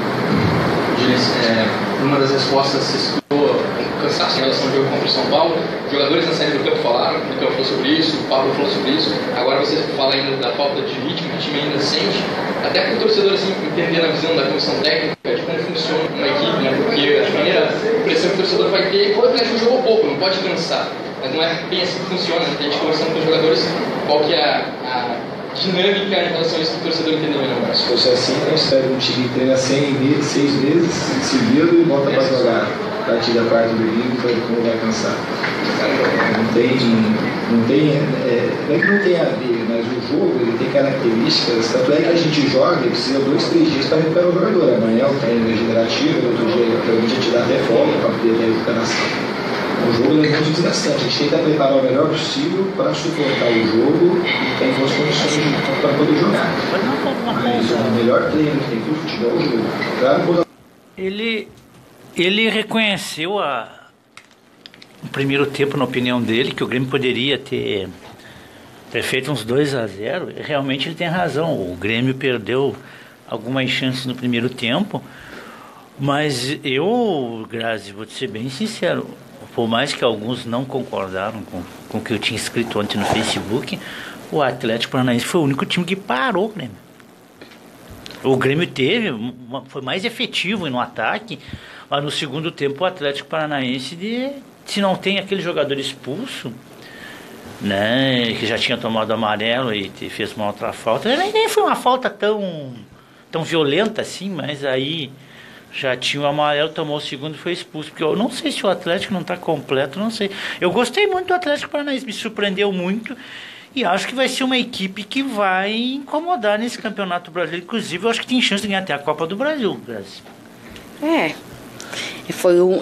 Numa das respostas você citou cansaço em relação ao jogo contra o São Paulo. Jogadores na saída do campo falaram, o Miguel falou sobre isso, o Pablo falou sobre isso. Agora você fala ainda da falta de ritmo que o time ainda sente. Até para o torcedor assim, entender a visão da comissão técnica de como funciona uma equipe, né? Porque a primeira impressão que o torcedor vai ter é que o Atlético jogou pouco, não pode cansar. Mas não é bem assim que funciona. A gente conversando com os jogadores, qual que é a dinâmica em relação a isso que o torcedor entendeu melhor. Se fosse assim, não espera um time treinar 6 meses seguido e volta para jogar. Partida quarta do domingo, para ver como vai cansar. Não é que não tem a ver, mas o jogo ele tem características, tanto é que a gente joga e precisa 2, 3 dias para recuperar o jogador. Amanhã o treino regenerativo, outro dia provavelmente te dá até folga para poder ter a recuperação. O jogo é muito desgastante, a gente tenta preparar o melhor possível para suportar o jogo e ter boas condições para poder jogar. Mas o melhor treino que tem para o futebol é o jogo. Claro, ele reconheceu no primeiro tempo, na opinião dele, que o Grêmio poderia ter feito uns 2-0. Realmente ele tem razão. O Grêmio perdeu algumas chances no primeiro tempo, mas eu, Grazi, vou te ser bem sincero, por mais que alguns não concordaram com o que eu tinha escrito ontem no Facebook, o Atlético Paranaense foi o único time que parou o Grêmio. O Grêmio foi mais efetivo no ataque, mas no segundo tempo o Atlético Paranaense, se não tem aquele jogador expulso, né, que já tinha tomado amarelo e fez uma outra falta, nem foi uma falta tão violenta assim, mas aí já tinha o amarelo, tomou o segundo e foi expulso. Porque eu não sei se o Atlético não está completo, não sei. Eu gostei muito do Atlético Paranaense, me surpreendeu muito. E acho que vai ser uma equipe que vai incomodar nesse Campeonato Brasileiro. Inclusive, eu acho que tem chance de ganhar até a Copa do Brasil, Brasil.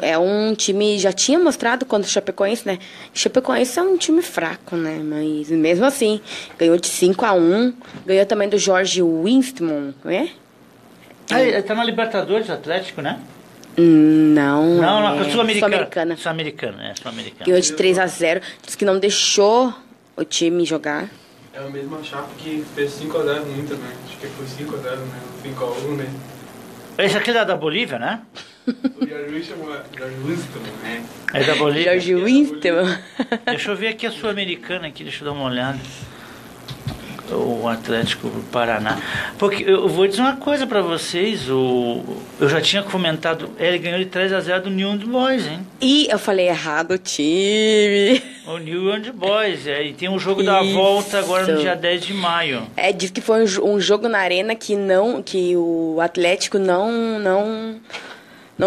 É um time, já tinha mostrado contra o Chapecoense, né? Chapecoense é um time fraco, né? Mas mesmo assim, ganhou de 5-1. Ganhou também do Jorge Wilstermann, né? Tá na Libertadores, Atlético, né? Não, Sul-Americana. Sul-Americana. Ganhou de 3-0. Diz que não deixou o time jogar. É a mesma chapa que fez 5-0 no Inter, né? Acho que foi 5-0, né? 5-1, né? Esse aqui é da Bolívia, né? O Jorge Wilstermann, né? É da Bolívia? Jorge Wilstermann. Deixa eu ver aqui a Sul-Americana, aqui, deixa eu dar uma olhada. O Atlético Paraná. Porque eu vou dizer uma coisa pra vocês, eu já tinha comentado, ele ganhou de 3-0 do New Old Boys, hein? E eu falei errado o time. O New Old Boys, e tem um jogo da volta agora no dia 10 de maio. Diz que foi um jogo na arena que o Atlético não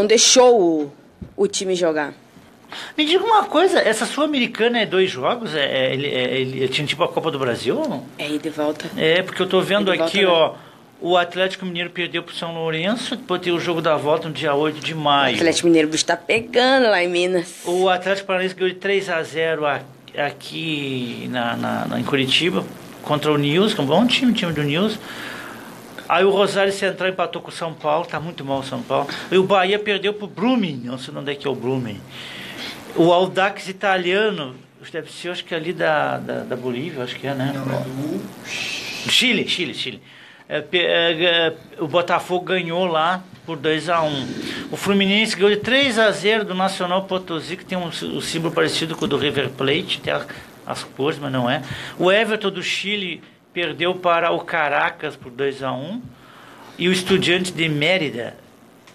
deixou o time jogar. Me diga uma coisa, essa Sul-Americana é 2 jogos? Ele tinha tipo a Copa do Brasil? É ida e volta. Porque eu tô vendo aqui, ó, o Atlético Mineiro perdeu pro São Lourenço, depois tem o jogo da volta no dia 8 de maio. O Atlético Mineiro está pegando lá em Minas. O Atlético Paranaense ganhou de 3-0 aqui em Curitiba, contra o News, que é um bom time do News. Aí o Rosário Central empatou com o São Paulo, tá muito mal o São Paulo. E o Bahia perdeu pro Brumming, não sei onde é que é o Brumming. O Audax italiano, deve ser, acho que é ali da Bolívia, acho que é, né? Não, é do Chile. O Botafogo ganhou lá por 2-1. O Fluminense ganhou de 3-0 do Nacional Potosí, que tem um símbolo parecido com o do River Plate, tem as cores, mas não é. O Everton do Chile perdeu para o Caracas por 2-1. E o Estudiantes de Mérida,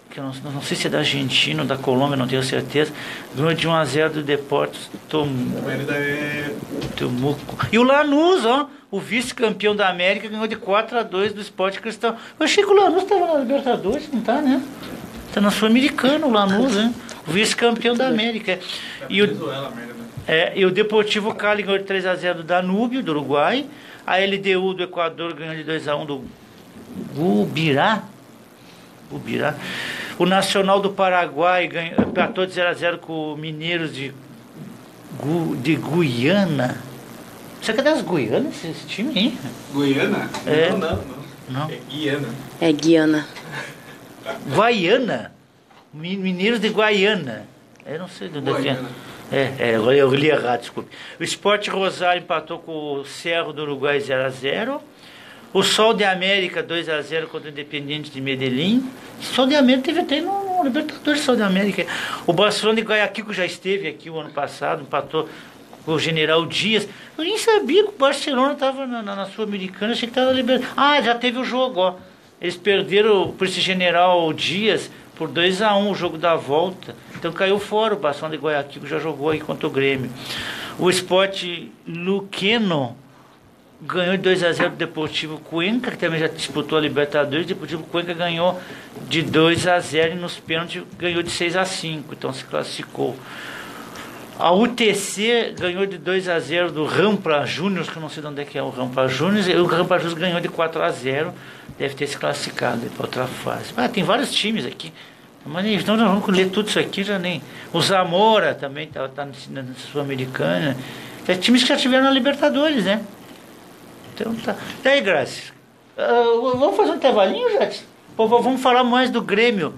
que eu não sei se é da Argentina ou da Colômbia, não tenho certeza, ganhou de 1-0 do Deportes Temuco. E o Lanús, ó, o vice-campeão da América, ganhou de 4-2 do Sport Cristal. Eu achei que o Lanús estava na Libertadores, não tá, né? Tá na Sul-Americana, o Lanús, né? O vice-campeão da América. E o Deportivo Cali ganhou de 3-0 do Danúbio, do Uruguai. A LDU do Equador ganhou de 2-1 do Ubirá. O Nacional do Paraguai empatou de 0-0 com o Mineiros de Guiana. Você quer das Guianas, esse time aí? Guiana? Não. É Guiana. É Guiana. Guaiana? Mineiros de Guaiana. Eu não sei de onde é. Agora eu li errado, desculpe. O Sport Rosário empatou com o Cerro do Uruguai 0-0. O Sol de América 2-0 contra o Independiente de Medellín. O Sol de América teve até no Libertadores Sol de América. O Barcelona de Guayaquil, que já esteve aqui o ano passado, empatou com o General Dias. Eu nem sabia que o Barcelona estava na Sul-Americana, achei que estava na Libertadores. Já teve o jogo, ó. Eles perderam por esse General Dias por 2-1 o jogo da volta. Então caiu fora o Barcelona de Guayaquil, que já jogou aí contra o Grêmio. O Sport Luqueno ganhou de 2-0 do Deportivo Cuenca, que também já disputou a Libertadores. O Deportivo Cuenca ganhou de 2-0 e nos pênaltis ganhou de 6-5, então se classificou. A UTC ganhou de 2-0 do Rampla Juniors, que eu não sei de onde é que é o Rampla Juniors, e o Rampla Juniors ganhou de 4-0, deve ter se classificado para outra fase. Tem vários times aqui, mas então nós vamos ler tudo isso aqui, já nem... O Zamora também está na Sul-Americana, times que já tiveram na Libertadores, né? Então tá. E aí, Graça? Vamos fazer um intervalinho, Jadson? Vamos falar mais do Grêmio.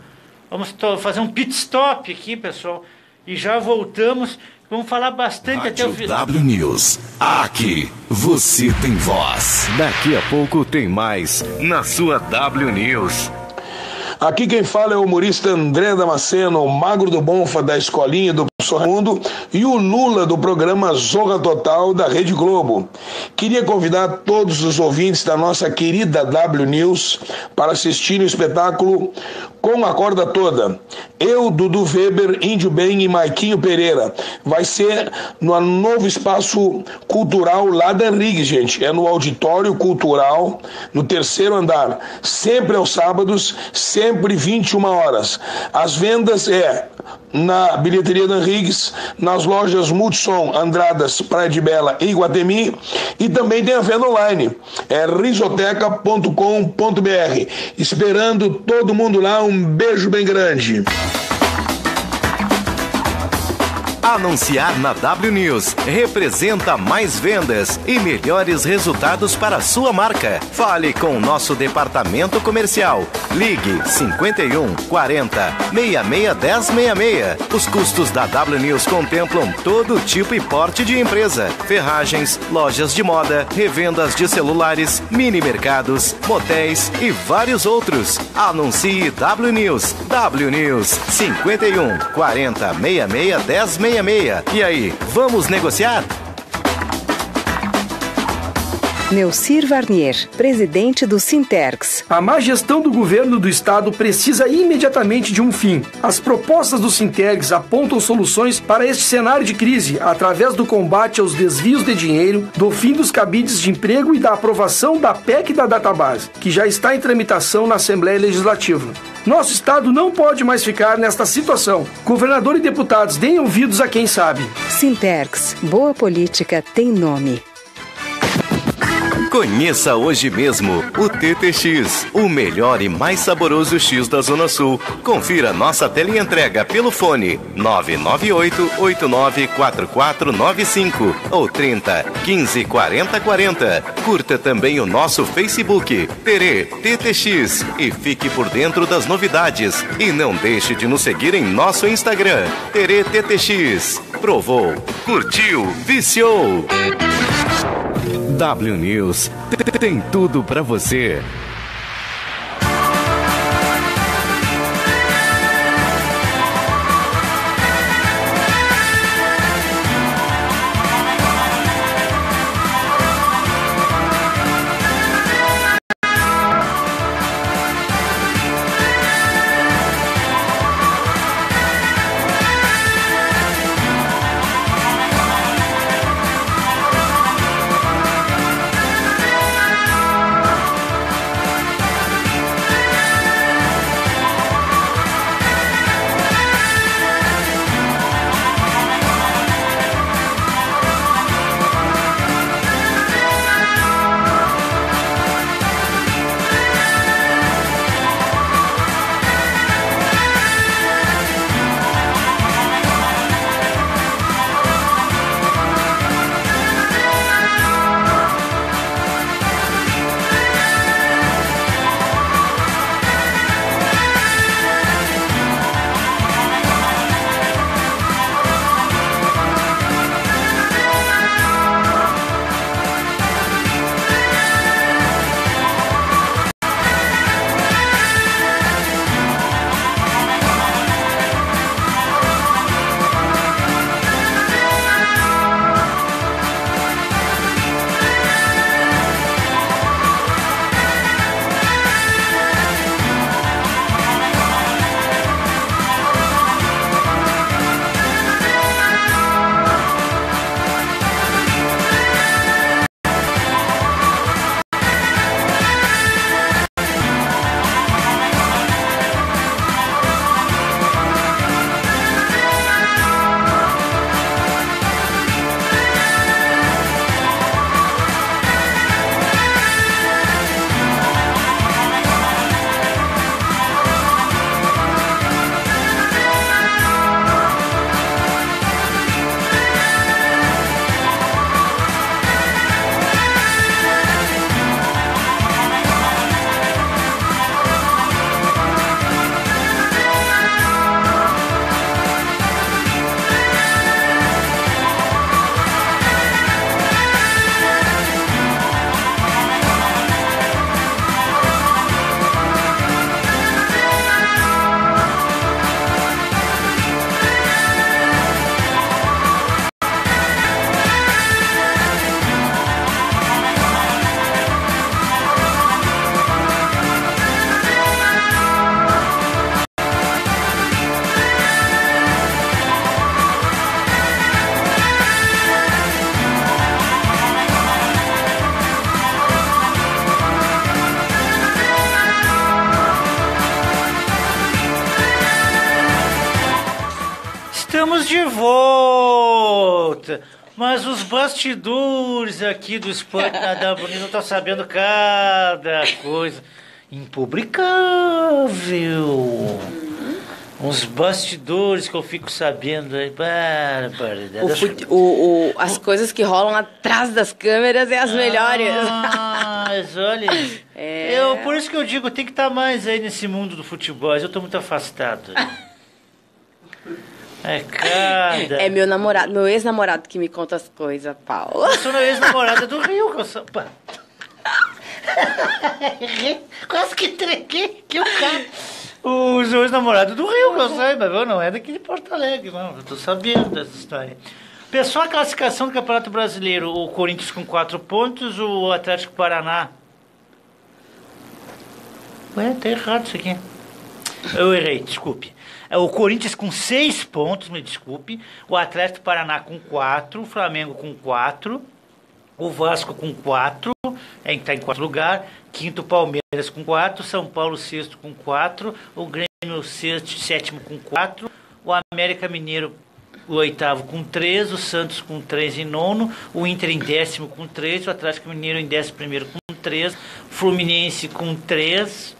Vamos fazer um pit stop aqui, pessoal. E já voltamos. Vamos falar bastante Rádio até o final. W News. Aqui você tem voz. Daqui a pouco tem mais na sua W News. Aqui quem fala é o humorista André Damasceno, o magro do Bonfa da Escolinha do Professor Raimundo e o Lula do programa Zorra Total da Rede Globo. Queria convidar todos os ouvintes da nossa querida W News para assistirem o espetáculo Com a Corda Toda. Eu, Dudu Weber, Índio Bem e Maiquinho Pereira. Vai ser no novo espaço cultural lá da Henrique, gente. É no Auditório Cultural, no 3º andar. Sempre aos sábados, sempre 21 horas. As vendas na bilheteria da Henriques, nas lojas Multissom, Andradas, Praia de Bela e Iguatemi, e também tem a venda online, risoteca.com.br. Esperando todo mundo lá, um beijo bem grande. Anunciar na W News representa mais vendas e melhores resultados para a sua marca. Fale com o nosso departamento comercial. Ligue 51 40 66 10 66. Os custos da W News contemplam todo tipo e porte de empresa: ferragens, lojas de moda, revendas de celulares, mini mercados, motéis e vários outros. Anuncie W News. W News 51 40 66 10 66. E aí, vamos negociar? Neucir Varnier, presidente do Sintergs. A má gestão do governo do estado precisa imediatamente de um fim. As propostas do Sintergs apontam soluções para este cenário de crise através do combate aos desvios de dinheiro, do fim dos cabides de emprego e da aprovação da PEC da database, que já está em tramitação na Assembleia Legislativa. Nosso estado não pode mais ficar nesta situação. Governador e deputados, deem ouvidos a quem sabe. Sintergs, boa política tem nome. Conheça hoje mesmo o TTX, o melhor e mais saboroso X da Zona Sul. Confira nossa teleentrega pelo fone 998-894495 ou 30 15 40 40. Curta também o nosso Facebook, Terê TTX, e fique por dentro das novidades. E não deixe de nos seguir em nosso Instagram, Terê TTX. Provou, curtiu, viciou. W News tem tudo para você. volta. Mas os bastidores aqui do Esporte na W não estão sabendo cada coisa impublicável. Uns bastidores que eu fico sabendo aí. As coisas que rolam atrás das câmeras é as melhores. Mas olha, por isso que eu digo, tem que estar mais aí nesse mundo do futebol. Eu estou muito afastado. É meu namorado, meu ex-namorado que me conta as coisas, Paulo. Eu sou meu ex-namorada do Rio, que eu sou... Quase que entreguei que o cara... O seu ex-namorado do Rio, que eu sei, mas eu não é daqui de Porto Alegre, não. Eu tô sabendo dessa história. Pessoal, a classificação do Campeonato Brasileiro, o Corinthians com 4 pontos, o Atlético Paraná... Ué, tá errado isso aqui. Eu errei, desculpe. O Corinthians com 6 pontos, me desculpe. O Atlético Paraná com 4, o Flamengo com 4, o Vasco com 4, está em 4 lugar. Quinto, Palmeiras com 4, São Paulo sexto com 4, o Grêmio sétimo com 4, o América Mineiro o oitavo com 3, o Santos com 3 em nono, o Inter em 10º com 3, o Atlético Mineiro em 11º com 3, Fluminense com 3,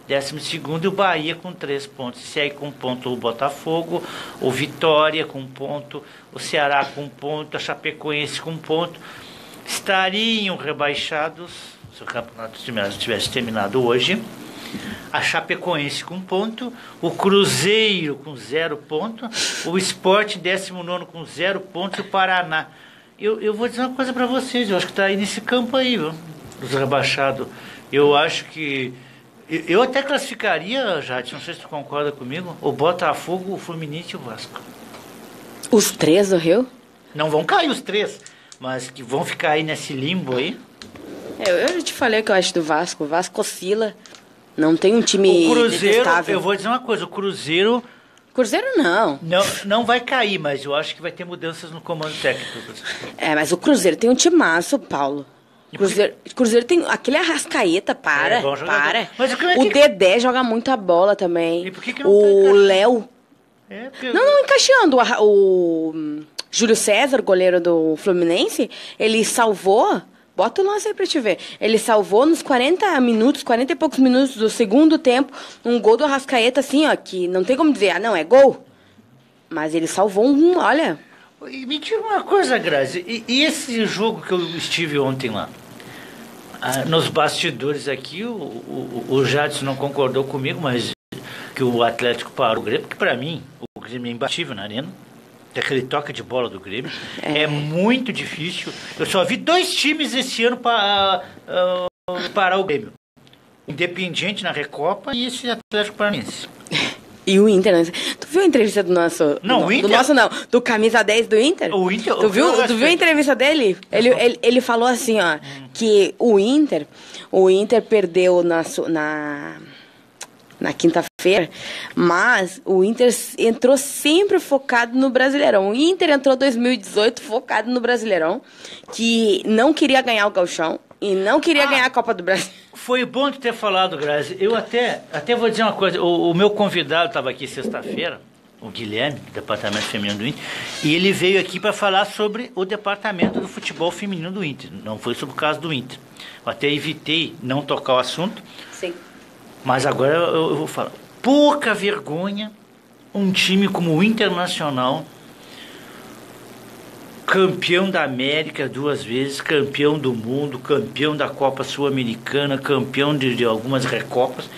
12º, e o Bahia com 3 pontos. Segue com 1 ponto o Botafogo, o Vitória com 1 ponto, o Ceará com 1 ponto, a Chapecoense com 1 ponto. Estariam rebaixados se o campeonato tivesse terminado hoje. A Chapecoense com 1 ponto, o Cruzeiro com 0 ponto, o Sport 19º com 0 ponto e o Paraná. Eu vou dizer uma coisa para vocês, eu acho que está aí nesse campo aí, viu? Os rebaixados. Eu acho que... Eu até classificaria, Jade, não sei se tu concorda comigo, o Botafogo, o Fluminense e o Vasco. Os 3 do Rio? Não vão cair os 3, mas que vão ficar aí nesse limbo aí. Eu já te falei o que eu acho do Vasco. O Vasco oscila. Não tem um time o Cruzeiro, detestável. Eu vou dizer uma coisa, o Cruzeiro não. Não vai cair, mas eu acho que vai ter mudanças no comando técnico. Mas o Cruzeiro tem um timaço, Paulo. Cruzeiro tem... Aquele Arrascaeta, para. Mas o Dedé joga muita bola também. E por que não o Léo... Não, encaixando. O Júlio César, goleiro do Fluminense, ele salvou... Bota o lance aí pra te ver. Ele salvou nos 40 e poucos minutos do segundo tempo, um gol do Arrascaeta, assim, ó, que não tem como dizer, não, é gol. Mas ele salvou olha... Me tira uma coisa, Grazi, e esse jogo que eu estive ontem lá? Nos bastidores aqui, o Jadson não concordou comigo, mas que o Atlético parou o Grêmio, porque para mim, o Grêmio é imbatível na arena. Aquele toque de bola do Grêmio. É muito difícil. Eu só vi 2 times esse ano para parar o Grêmio. O Independiente na Recopa e esse Atlético Paranaense. E o Inter, né? Tu viu a entrevista do nosso... Não, o Inter... Do nosso não, do camisa 10 do Inter? O Inter... Tu viu a entrevista dele? Ele falou assim, ó, que o Inter perdeu na quinta-feira, mas o Inter entrou sempre focado no Brasileirão. O Inter entrou em 2018 focado no Brasileirão, que não queria ganhar o Gauchão e não queria ganhar a Copa do Brasil. Foi bom tu ter falado, Grazi. Eu até vou dizer uma coisa. O meu convidado estava aqui sexta-feira, o Guilherme, do Departamento Feminino do Inter, e ele veio aqui para falar sobre o Departamento do Futebol Feminino do Inter. Não foi sobre o caso do Inter. Eu até evitei não tocar o assunto. Sim. Mas agora eu vou falar. Pouca vergonha um time como o Internacional, campeão da América 2 vezes, campeão do mundo, campeão da Copa Sul-Americana, campeão de algumas recopas,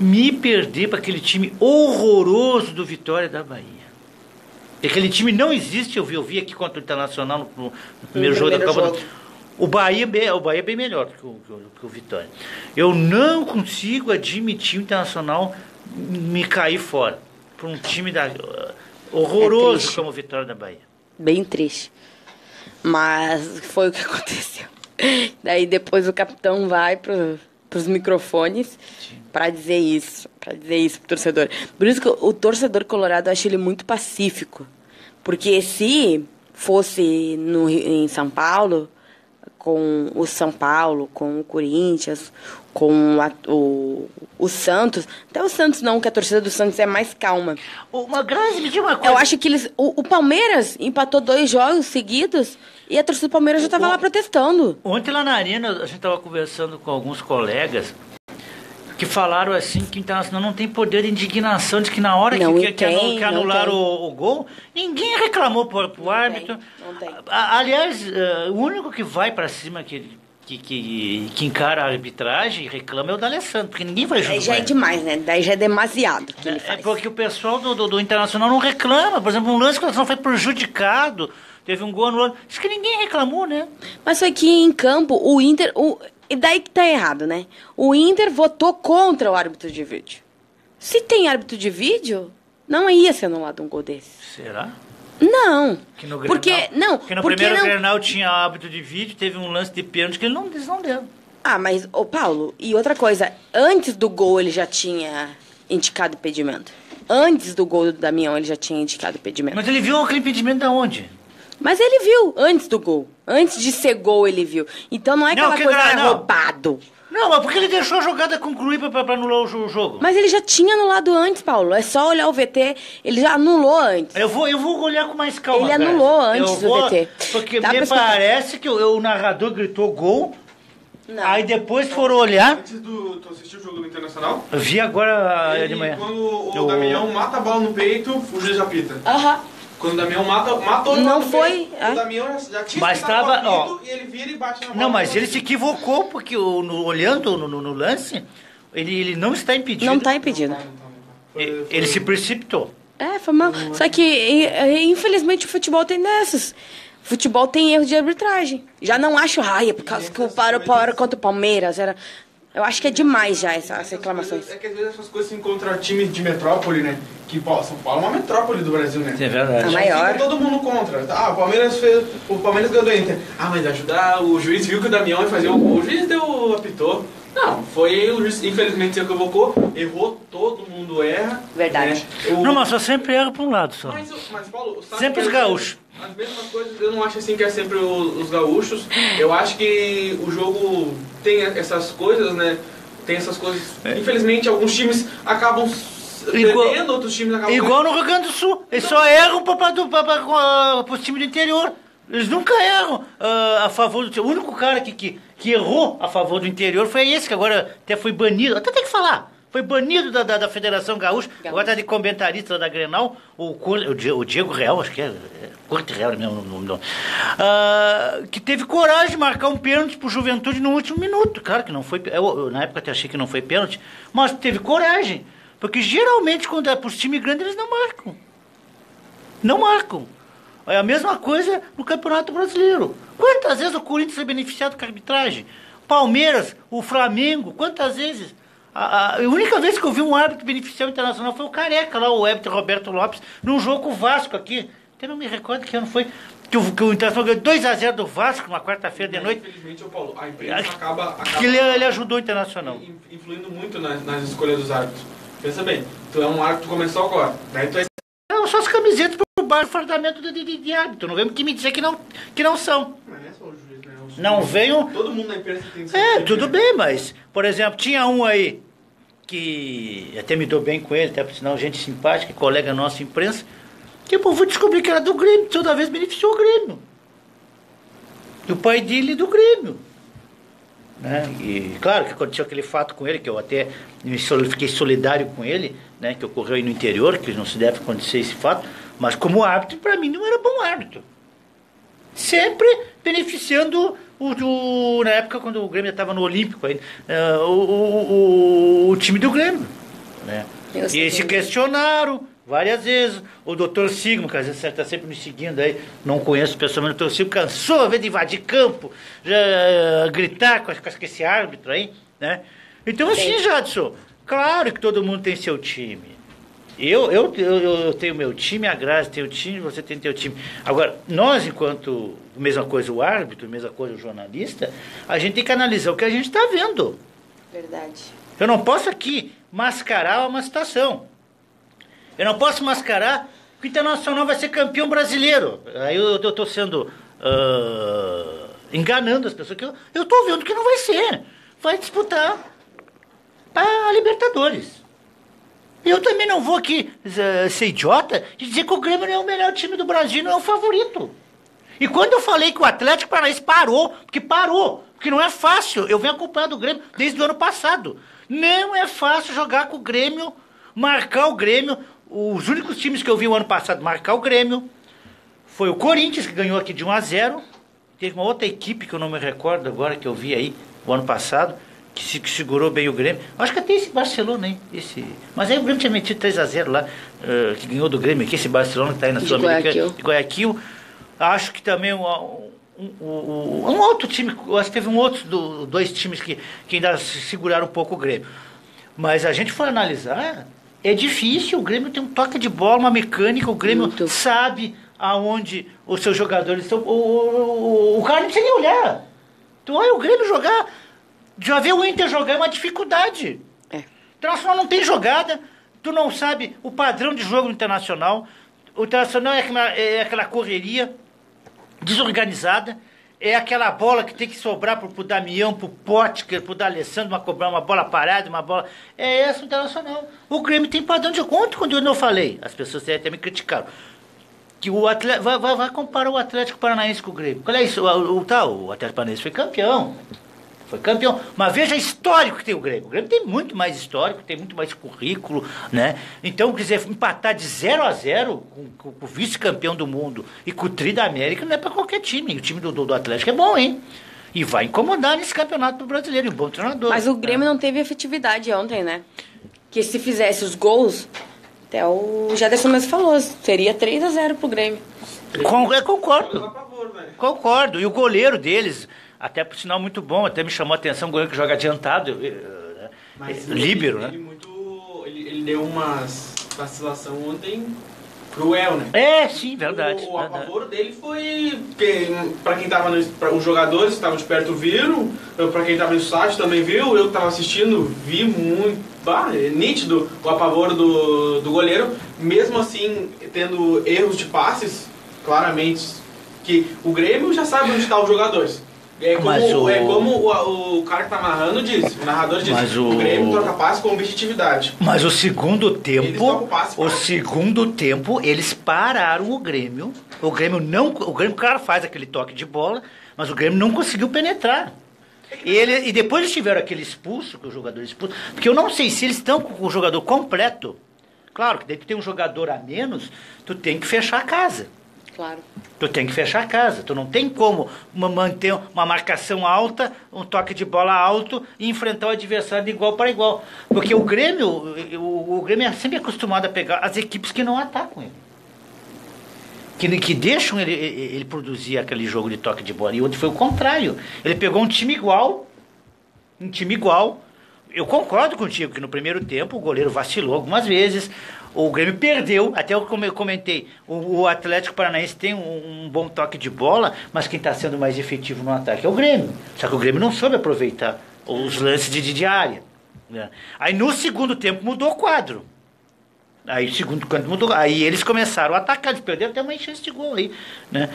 me perder para aquele time horroroso do Vitória da Bahia. Aquele time não existe, eu vi aqui contra o Internacional no primeiro jogo da Copa do... O Bahia é bem melhor do que o Vitória. Eu não consigo admitir o Internacional me cair fora por um time horroroso como o Vitória da Bahia. Bem triste. Mas foi o que aconteceu. Daí depois o capitão vai pros microfones para dizer isso pro torcedor. Por isso que o torcedor colorado, eu acho ele muito pacífico. Porque se fosse em São Paulo... com o São Paulo, com o Corinthians, com o Santos. Até o Santos não, que a torcida do Santos é mais calma. Uma grande, me diga uma coisa. Eu acho que eles... O Palmeiras empatou 2 jogos seguidos e a torcida do Palmeiras já estava lá protestando. Ontem lá na Arena, a gente estava conversando com alguns colegas que falaram assim que o Internacional não tem poder de indignação, de que na hora que anularam o gol, ninguém reclamou pro árbitro. Não tem. Aliás, o único que vai para cima que encara a arbitragem e reclama é o D'Alessandro, porque ninguém vai junto. Daí já é demais, né? Daí já é demasiado que ele faz. É porque o pessoal do Internacional não reclama. Por exemplo, um lance que o Internacional foi prejudicado, teve um gol anulado. Acho que ninguém reclamou, né? Mas foi que em campo, o Inter... E daí que tá errado, né? O Inter votou contra o árbitro de vídeo. Se tem árbitro de vídeo, não ia ser anulado um gol desse. Será? Não. Que no porque no primeiro Grenal tinha árbitro de vídeo, teve um lance de pênalti que eles não deram. Ah, mas, Paulo, e outra coisa, antes do gol ele já tinha indicado impedimento. Antes do gol do Damião ele já tinha indicado impedimento. Mas ele viu aquele impedimento da onde? Mas ele viu antes do gol. Antes de ser gol ele viu. Então não é aquela coisa roubado. Não, mas porque ele deixou a jogada concluir pra anular o jogo? Mas ele já tinha anulado antes, Paulo. É só olhar o VT. Ele já anulou antes. Eu vou olhar com mais calma. Ele anulou antes do VT. Porque me parece que o narrador gritou gol. Não. Aí depois foram olhar. Antes tu assistiu o jogo do Internacional? Eu vi agora de manhã. Quando o Damião mata a bola no peito, o juiz apita. Aham. Quando o Damião matou não foi. Peito, o Damião já tinha mas tava, e ele vira e bate na bola. Não, mas ele se equivocou, porque olhando no lance, ele não está impedido. Não está impedido. Ele se precipitou. Foi mal. Só que, infelizmente, o futebol tem dessas. O futebol tem erro de arbitragem. Já não acho raia, por causa que o Pará contra o Palmeiras era... Eu acho que é demais já essas reclamações. É que às vezes essas coisas se encontram times de metrópole, né? Que São Paulo é uma metrópole do Brasil, né? É verdade. A maior. Fica todo mundo contra. O Palmeiras ganhou do Inter. Mas ajudar, o juiz viu que o Damião ia fazer o gol. O juiz apitou. Não, foi o juiz, infelizmente, se equivocou, errou, todo mundo erra. Verdade. Né? Não, mas só sempre erra pra um lado só. Mas Paulo, sempre os gaúchos. As mesmas coisas, eu não acho assim que é sempre os gaúchos. Eu acho que o jogo tem essas coisas, né? Tem essas coisas. Infelizmente, alguns times acabam perdendo, outros times acabam... Igual no Rio Grande do Sul. Eles só erram para os times do interior. Eles nunca erram a favor do... O único cara que errou a favor do interior foi esse, que agora até foi banido. Até tem que falar. Foi banido da Federação Gaúcha. Agora está de comentarista da Grenal. O Diego Real, acho que é Corte Real, não. Que teve coragem de marcar um pênalti pro Juventude no último minuto. Claro que não foi... Eu, na época até achei que não foi pênalti. Mas teve coragem. Porque geralmente quando é pros times grandes eles não marcam. Não marcam. É a mesma coisa no Campeonato Brasileiro. Quantas vezes o Corinthians foi beneficiado com a arbitragem? Palmeiras, o Flamengo, quantas vezes? A única vez que eu vi um árbitro beneficiar o Internacional foi o Careca, lá, o árbitro Roberto Lopes, num jogo com o Vasco aqui. Até não me recordo que ano foi. Que o Internacional ganhou 2-0 do Vasco, uma quarta-feira de noite. Infelizmente, Paulo, a imprensa acaba que ele ajudou o Internacional. Influindo muito nas escolhas dos árbitros. Pensa bem, tu é um árbitro, começou agora. Daí tu é... Não, só as camisetas pro baixo fardamento de árbitro. Não vem me dizer que não são. Mas não é só o juiz, né? Não venham... Todo mundo na imprensa tem que ser... tudo bem, mas... Por exemplo, tinha um aí que até me dou bem com ele, até por sinal gente simpática, colega nosso imprensa, que eu vou descobrir que era do Grêmio, toda vez beneficiou o Grêmio. E o pai dele do Grêmio. Né? E claro que aconteceu aquele fato com ele, que eu até fiquei solidário com ele, né? Que ocorreu aí no interior, que não se deve acontecer esse fato, mas como árbitro, para mim, não era bom árbitro. Sempre beneficiando na época quando o Grêmio estava no Olímpico ainda, o time do Grêmio. Né? E eles se questionaram várias vezes. O doutor Sigma, que às vezes está sempre me seguindo aí, não conheço pessoalmente, o doutor Sigma cansou a vez de invadir campo, gritar com esse árbitro aí. Né? Então assim, Jadson, claro que todo mundo tem seu time. Eu tenho meu time, a Grazi tem o time, você tem teu time. Agora, nós, enquanto, mesma coisa o árbitro, mesma coisa o jornalista, a gente tem que analisar o que a gente está vendo. Verdade. Eu não posso aqui mascarar uma situação. Eu não posso mascarar que o Internacional vai ser campeão brasileiro. Aí eu estou sendo enganando as pessoas, que eu tô vendo que não vai ser. Vai disputar a Libertadores. Eu também não vou aqui ser idiota de dizer que o Grêmio não é o melhor time do Brasil, não é o favorito. E quando eu falei que o Atlético Paranaense parou, porque não é fácil, eu venho acompanhando o Grêmio desde o ano passado. Não é fácil jogar com o Grêmio, marcar o Grêmio. Os únicos times que eu vi o ano passado marcar o Grêmio foi o Corinthians, que ganhou aqui de 1-0. Teve uma outra equipe que eu não me recordo agora, que eu vi aí o ano passado, que segurou bem o Grêmio. Acho que até esse Barcelona, hein? Mas aí o Grêmio tinha metido 3-0 lá, que ganhou do Grêmio aqui, esse Barcelona que está aí na Sul-Americana, de Guayaquil. Acho que também um outro time, acho que teve dois times que ainda seguraram um pouco o Grêmio. Mas a gente for analisar, é difícil, o Grêmio tem um toque de bola, uma mecânica, o Grêmio sabe aonde os seus jogadores estão. O cara não precisa nem olhar. Tu olha o Grêmio jogar, já vê o Inter jogar, é uma dificuldade. O Internacional não tem jogada, tu não sabe o padrão de jogo do Internacional. O Internacional é aquela correria desorganizada, é aquela bola que tem que sobrar pro Damião, pro Potker, pro D'Alessandro, uma bola parada, uma bola... É essa o Internacional. O Grêmio tem padrão de conta, quando eu não falei. As pessoas até me criticaram. Que o Atlético... Vai comparar o Atlético Paranaense com o Grêmio. Qual é isso? O Atlético Paranaense foi campeão. Mas veja o histórico que tem o Grêmio. O Grêmio tem muito mais histórico, tem muito mais currículo, né? Então, quer dizer, empatar de 0-0 com o vice-campeão do mundo e com o tri da América não é para qualquer time. O time do Atlético é bom, hein? E vai incomodar nesse campeonato brasileiro, e um bom treinador. Mas o Grêmio não teve efetividade ontem, né? Que se fizesse os gols, até o Jaderson mesmo falou, seria 3-0 pro Grêmio. Concordo. E o goleiro deles... Até por sinal muito bom, até me chamou a atenção o goleiro que joga adiantado, líbero, né? Ele deu umas vacilação ontem cruel, né? Sim, verdade. O apavoro dele foi que, pra quem tava os jogadores que estavam de perto viram, pra quem tava no estádio também viu, eu que tava assistindo, vi muito, é nítido o apavoro do goleiro, mesmo assim tendo erros de passes, claramente, que o Grêmio já sabe onde estão os jogadores. Como o cara que tá narrando diz, o narrador diz, o Grêmio troca passe com objetividade. Mas o segundo tempo, eles pararam o Grêmio. O Grêmio, cara, faz aquele toque de bola, mas o Grêmio não conseguiu penetrar. E depois eles tiveram aquele expulso, que o jogador expulso, porque eu não sei se eles estão com o jogador completo. Claro que daí tu tem um jogador a menos, tu tem que fechar a casa. Claro. Tu tem que fechar a casa. Tu não tem como manter uma marcação alta, um toque de bola alto e enfrentar o adversário de igual para igual. Porque o Grêmio é sempre acostumado a pegar as equipes que não atacam ele. Que deixam ele produzir aquele jogo de toque de bola. E onde foi o contrário. Ele pegou um time igual. Eu concordo contigo que no primeiro tempo o goleiro vacilou algumas vezes. O Grêmio perdeu, até eu comentei, o Atlético Paranaense tem um bom toque de bola, mas quem está sendo mais efetivo no ataque é o Grêmio. Só que o Grêmio não soube aproveitar os lances de área. Né? Aí no segundo tempo mudou o quadro. Aí eles começaram a atacar, eles perderam até uma chance de gol aí. Né?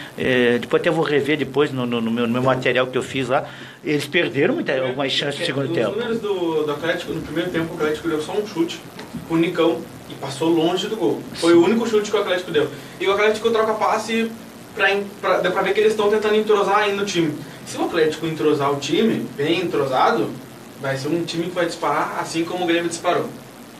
Depois até vou rever no meu material que eu fiz lá. Eles perderam algumas chances no segundo tempo. Os números do Atlético, no primeiro tempo, o Atlético deu só um chute pro Nicão e passou longe do gol. Foi o único chute que o Atlético deu. E o Atlético troca passe dá pra ver que eles estão tentando entrosar ainda o time. Se o Atlético entrosar o time, bem entrosado, vai ser um time que vai disparar assim como o Grêmio disparou.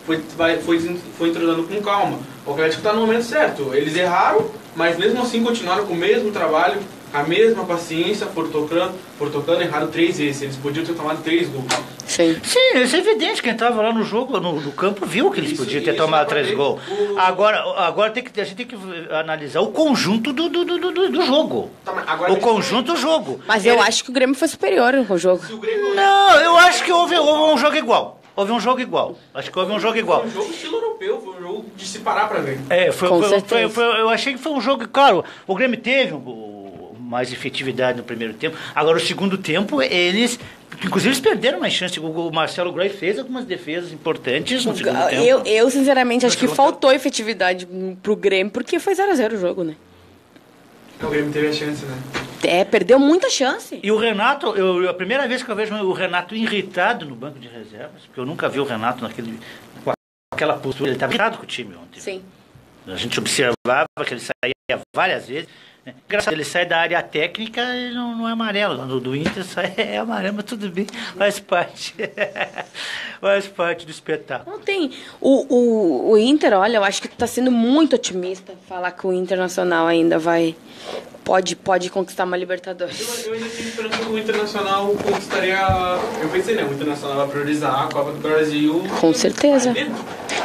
Foi entrosando com calma. O Atlético está no momento certo. Eles erraram, mas mesmo assim continuaram com o mesmo trabalho, a mesma paciência, por tocando, erraram 3 vezes. Eles podiam ter tomado 3 gols. Sim, isso é evidente. Quem estava lá no jogo, no campo, viu que eles podiam ter tomado 3 gols. Agora a gente tem que analisar o conjunto do jogo. O conjunto do jogo. Mas eu acho que o Grêmio foi superior no jogo. Não, eu acho que houve um jogo igual. Acho que houve um jogo igual. Foi um jogo estilo europeu, foi um jogo de se parar pra ver. Eu achei que foi um jogo, claro, o Grêmio teve mais efetividade no primeiro tempo. Agora, o segundo tempo, inclusive, eles perderam mais chance. O Marcelo Groy fez algumas defesas importantes no segundo tempo. Eu sinceramente, acho que faltou efetividade pro Grêmio, porque foi 0-0 o jogo, né? O Grêmio teve a chance, né? Perdeu muita chance. E o Renato, a primeira vez que eu vejo o Renato irritado no banco de reservas, porque eu nunca vi o Renato com aquela postura, ele estava irritado com o time ontem. Sim. A gente observava que ele saía várias vezes. Né? Ele sai da área técnica e não é amarelo. Do Inter é amarelo, mas tudo bem, faz parte. Faz parte do espetáculo. Não tem. O Inter, olha, eu acho que tu tá sendo muito otimista falar que o Internacional ainda pode conquistar uma Libertadores. Eu ainda tenho esperança que o Internacional conquistaria. Eu pensei, né? O Internacional vai priorizar a Copa do Brasil. Com certeza.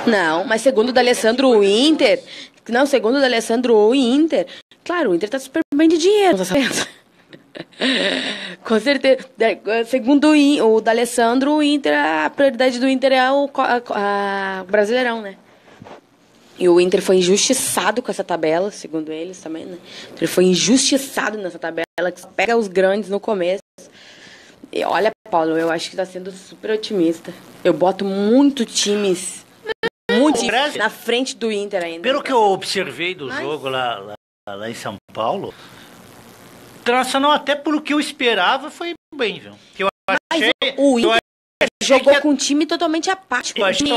Não, mas segundo o D'Alessandro, o Inter. Não, segundo o D'Alessandro, o Inter. Claro, o Inter tá super bem de dinheiro, tá sabendo? Com certeza. Segundo o D'Alessandro, o Inter, a prioridade do Inter é o Brasileirão, né? E o Inter foi injustiçado com essa tabela, segundo eles também, né? Ele foi injustiçado nessa tabela, que pega os grandes no começo. E olha, Paulo, eu acho que tá sendo super otimista. Eu boto muito times na frente do Inter ainda. Pelo que eu observei do jogo lá em São Paulo, o Internacional, até pelo que eu esperava, foi bem, viu? Que eu achei, o Inter jogou com um time totalmente apático. Eu achei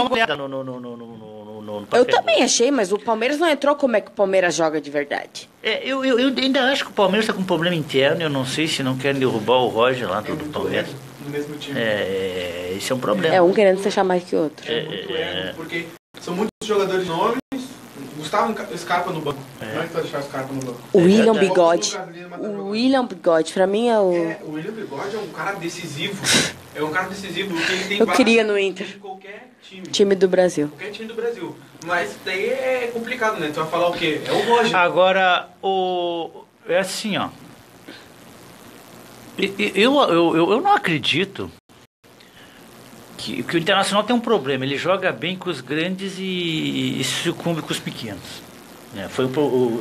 eu também achei, mas o Palmeiras não entrou como é que o Palmeiras joga de verdade. Eu ainda acho que o Palmeiras está com um problema interno. Eu não sei se não querem derrubar o Roger lá do Palmeiras. No mesmo time. Esse é um problema. É um querendo ser mais que o outro. Porque são muitos jogadores nomes. Gustavo Scarpa no banco. Como é que tu vai deixar o Scarpa no banco? O William Bigode. O William Bigode, pra mim é o... O William Bigode é um cara decisivo. É um cara decisivo. Porque ele tem eu queria no Inter. De qualquer time do Brasil. Qualquer time do Brasil. Mas daí é complicado, né? Tu vai falar o quê? É o Roger. Agora, é assim, ó. Eu não acredito que o Internacional tem um problema. Ele joga bem com os grandes e sucumbe com os pequenos.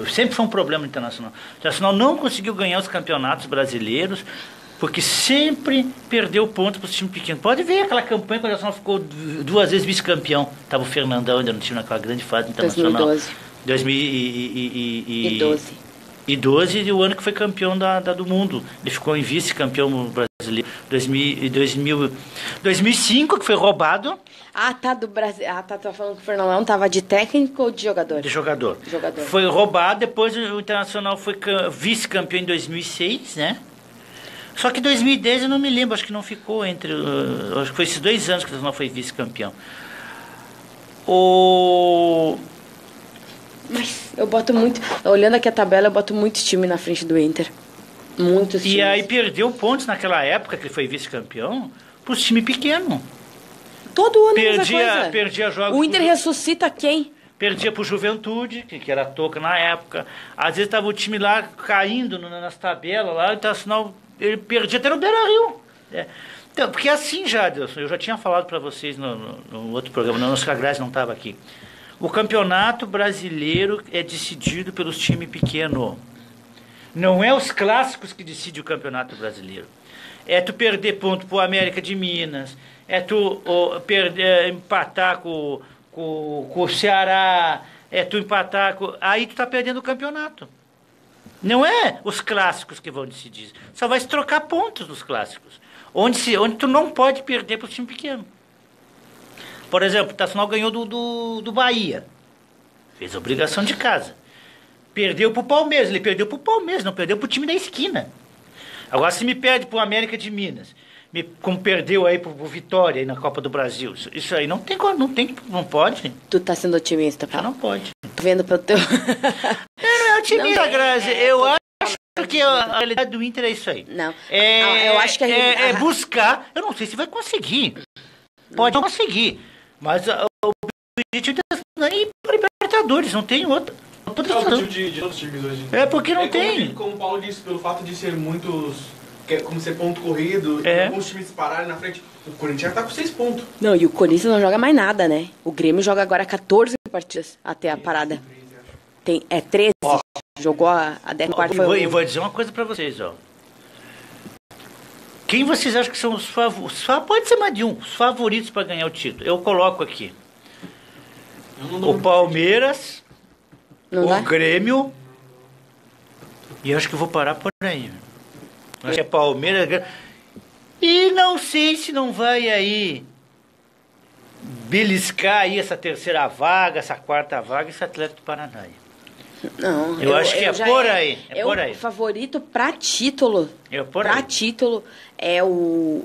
Sempre foi um problema no Internacional. O Internacional não conseguiu ganhar os campeonatos brasileiros porque sempre perdeu pontos para os times pequenos. Pode ver aquela campanha quando o Internacional ficou 2 vezes vice-campeão. Estava o Fernandão ainda no time naquela grande fase internacional. 2012. E 12, e o ano que foi campeão do mundo. Ele ficou em vice-campeão brasileiro. 2005, que foi roubado. Do Brasil. Tá falando que o Fernandão tava de técnico ou de jogador? De jogador. Foi roubado, depois o Internacional foi vice-campeão em 2006, né? Só que em 2010 eu não me lembro, acho que não ficou entre... acho que foi esses 2 anos que o Internacional foi vice-campeão. Mas eu boto muito... Olhando aqui a tabela, eu boto muitos times na frente do Inter. Muitos times. E aí perdeu pontos naquela época que ele foi vice-campeão para os times pequenos. Todo ano é a mesma coisa. Perdia jogos... O Inter ressuscita quem? Perdia pro Juventude, que era toca na época. Às vezes tava o time lá caindo nas tabelas lá, então afinal ele perdia até no Beira-Rio. Então, porque assim, Jadilson, eu já tinha falado para vocês no outro programa, não, o Grazi não estava aqui. O campeonato brasileiro é decidido pelos times pequenos. Não é os clássicos que decidem o campeonato brasileiro. É tu perder ponto pro América de Minas, é tu empatar com o Ceará, é tu empatar com... Aí tu tá perdendo o campeonato. Não é os clássicos que vão decidir. Só vai se trocar pontos nos clássicos. Onde tu não pode perder para o time pequeno. Por exemplo, o Internacional ganhou do Bahia. Fez a obrigação de casa. Perdeu para o Palmeiras. Ele perdeu para o Palmeiras, não perdeu para o time da esquina. Agora, se me perde para o América de Minas, como perdeu aí pro Vitória aí na Copa do Brasil, isso aí não pode. Tu tá sendo otimista, Paulo? Não pode. Tô vendo pelo teu... Não é otimista, Grazi. Eu acho que a realidade do Inter é isso aí. Não. Eu acho que é buscar. Eu não sei se vai conseguir. Pode conseguir. Mas o objetivo é ir para Libertadores, não tem outro. É o objetivo de todos os times hoje. É porque não tem. Como o Paulo disse, pelo fato de ser muitos. Como ser ponto corrido, e alguns times pararem na frente. O Corinthians tá com 6 pontos. Não, e o Corinthians não joga mais nada, né? O Grêmio joga agora 14 partidas até a parada. Tem 13. Jogou a 14ª. E vou dizer uma coisa pra vocês, ó. Quem vocês acham que são os favoritos? Pode ser mais de um. Os favoritos para ganhar o título. Eu coloco aqui. O Palmeiras, o Grêmio. E acho que eu vou parar por aí. Acho que é Palmeiras. E não sei se não vai aí beliscar aí essa terceira vaga, essa quarta vaga, esse Atlético Paranaense. Não, eu acho que é por aí. É por aí. O favorito pra título. Título é o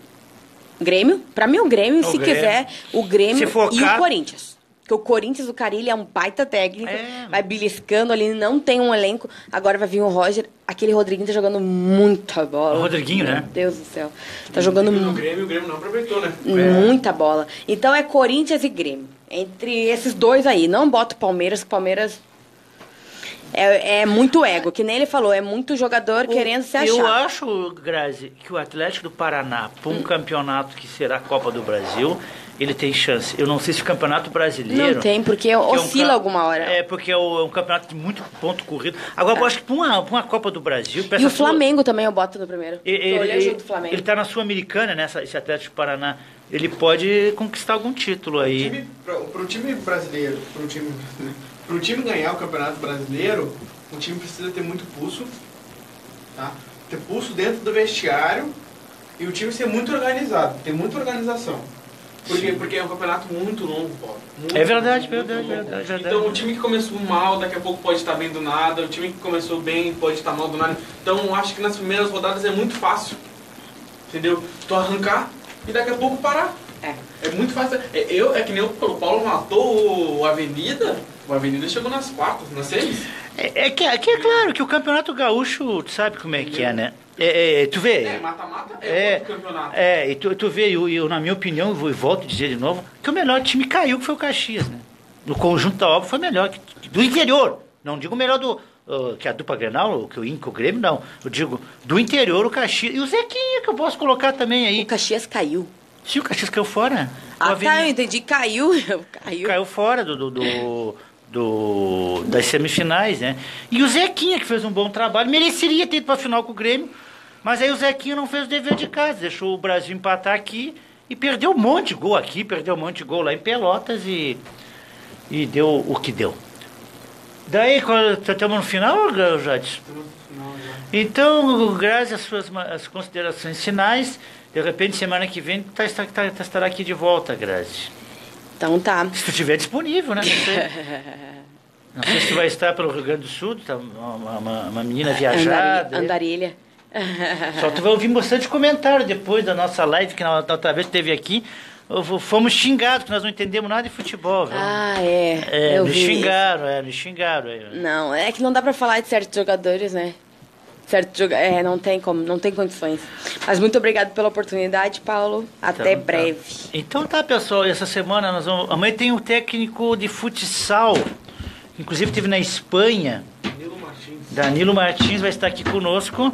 Grêmio. Pra mim, o Grêmio, se quiser, o Grêmio e o Corinthians. Porque o Corinthians, o Carille é um baita técnico, vai beliscando ali, não tem um elenco. Agora vai vir o Roger, aquele Rodriguinho tá jogando muita bola. O Rodriguinho, né? Meu Deus do céu. Tá jogando o Grêmio não aproveitou, né? Muita bola. Então é Corinthians e Grêmio. Entre esses dois aí. Não bota o Palmeiras, é muito ego, que nem ele falou, é muito jogador querendo se achar. Eu acho, Grazi, que o Atlético do Paraná, para um campeonato que será a Copa do Brasil, ele tem chance. Eu não sei se o Campeonato Brasileiro... Não tem, porque oscila alguma hora. Porque é um campeonato de muito ponto corrido. Agora, eu acho que para uma Copa do Brasil... E o Flamengo também eu boto no primeiro. Ele está na Sul-Americana, né, esse Atlético do Paraná. Ele pode conquistar algum título aí. Para o time brasileiro, para o time ganhar o Campeonato Brasileiro, o time precisa ter muito pulso, tá? Ter pulso dentro do vestiário e o time ser muito organizado, ter muita organização. Porque é um campeonato muito longo, Paulo. É verdade. Então o time que começou mal, daqui a pouco pode estar bem do nada, o time que começou bem pode estar mal do nada. Então eu acho que nas primeiras rodadas é muito fácil, entendeu? Tu arrancar e daqui a pouco parar. É muito fácil. É que nem o Paulo matou o Avenida chegou nas quartas, nas semis. É claro que o Campeonato Gaúcho, tu sabe como é que é, né? Tu vê... Mata-mata outro campeonato. E tu vê, eu, na minha opinião, eu volto a dizer de novo, que o melhor time caiu, que foi o Caxias, né? No conjunto da obra foi melhor, do interior. Não digo melhor que a dupla Grenal, que o Inca, o Grêmio, não. Eu digo, do interior, o Caxias. E o Zequinha, que eu posso colocar também aí. O Caxias caiu. Sim, o Caxias caiu fora. Eu entendi, caiu. Caiu fora das semifinais, né? E o Zequinha, que fez um bom trabalho, mereceria ter ido para a final com o Grêmio, mas aí o Zequinha não fez o dever de casa, deixou o Brasil empatar aqui e perdeu um monte de gol aqui, perdeu um monte de gol lá em Pelotas e deu o que deu. Daí, estamos no final, Jadson? Então, graças às considerações finais, de repente, semana que vem, estará aqui de volta, Grazi. Então tá. Se tu estiver disponível, né? Não sei se tu vai estar pelo Rio Grande do Sul, tá uma menina viajada. Andarilha. Só tu vai ouvir bastante comentário depois da nossa live, que na outra vez teve aqui. Fomos xingados, que nós não entendemos nada de futebol. Viu? Nos xingaram. Não, é que não dá pra falar de certos jogadores, né? Não tem condições. Mas muito obrigado pela oportunidade, Paulo. Até breve. Então tá, pessoal. Essa semana amanhã tem um técnico de futsal. Inclusive esteve na Espanha. Danilo Martins vai estar aqui conosco.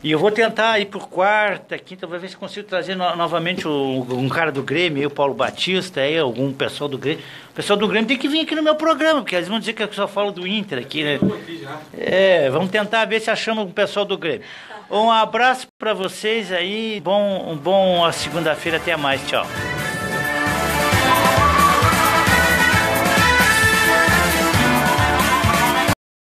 E eu vou tentar ir por quarta, quinta, vou ver se consigo trazer novamente um cara do Grêmio, o Paulo Batista, algum pessoal do Grêmio. O pessoal do Grêmio tem que vir aqui no meu programa, porque eles vão dizer que eu só falo do Inter aqui, né? Vamos tentar ver se achamos um pessoal do Grêmio. Um abraço para vocês aí, uma boa segunda-feira, até mais, tchau.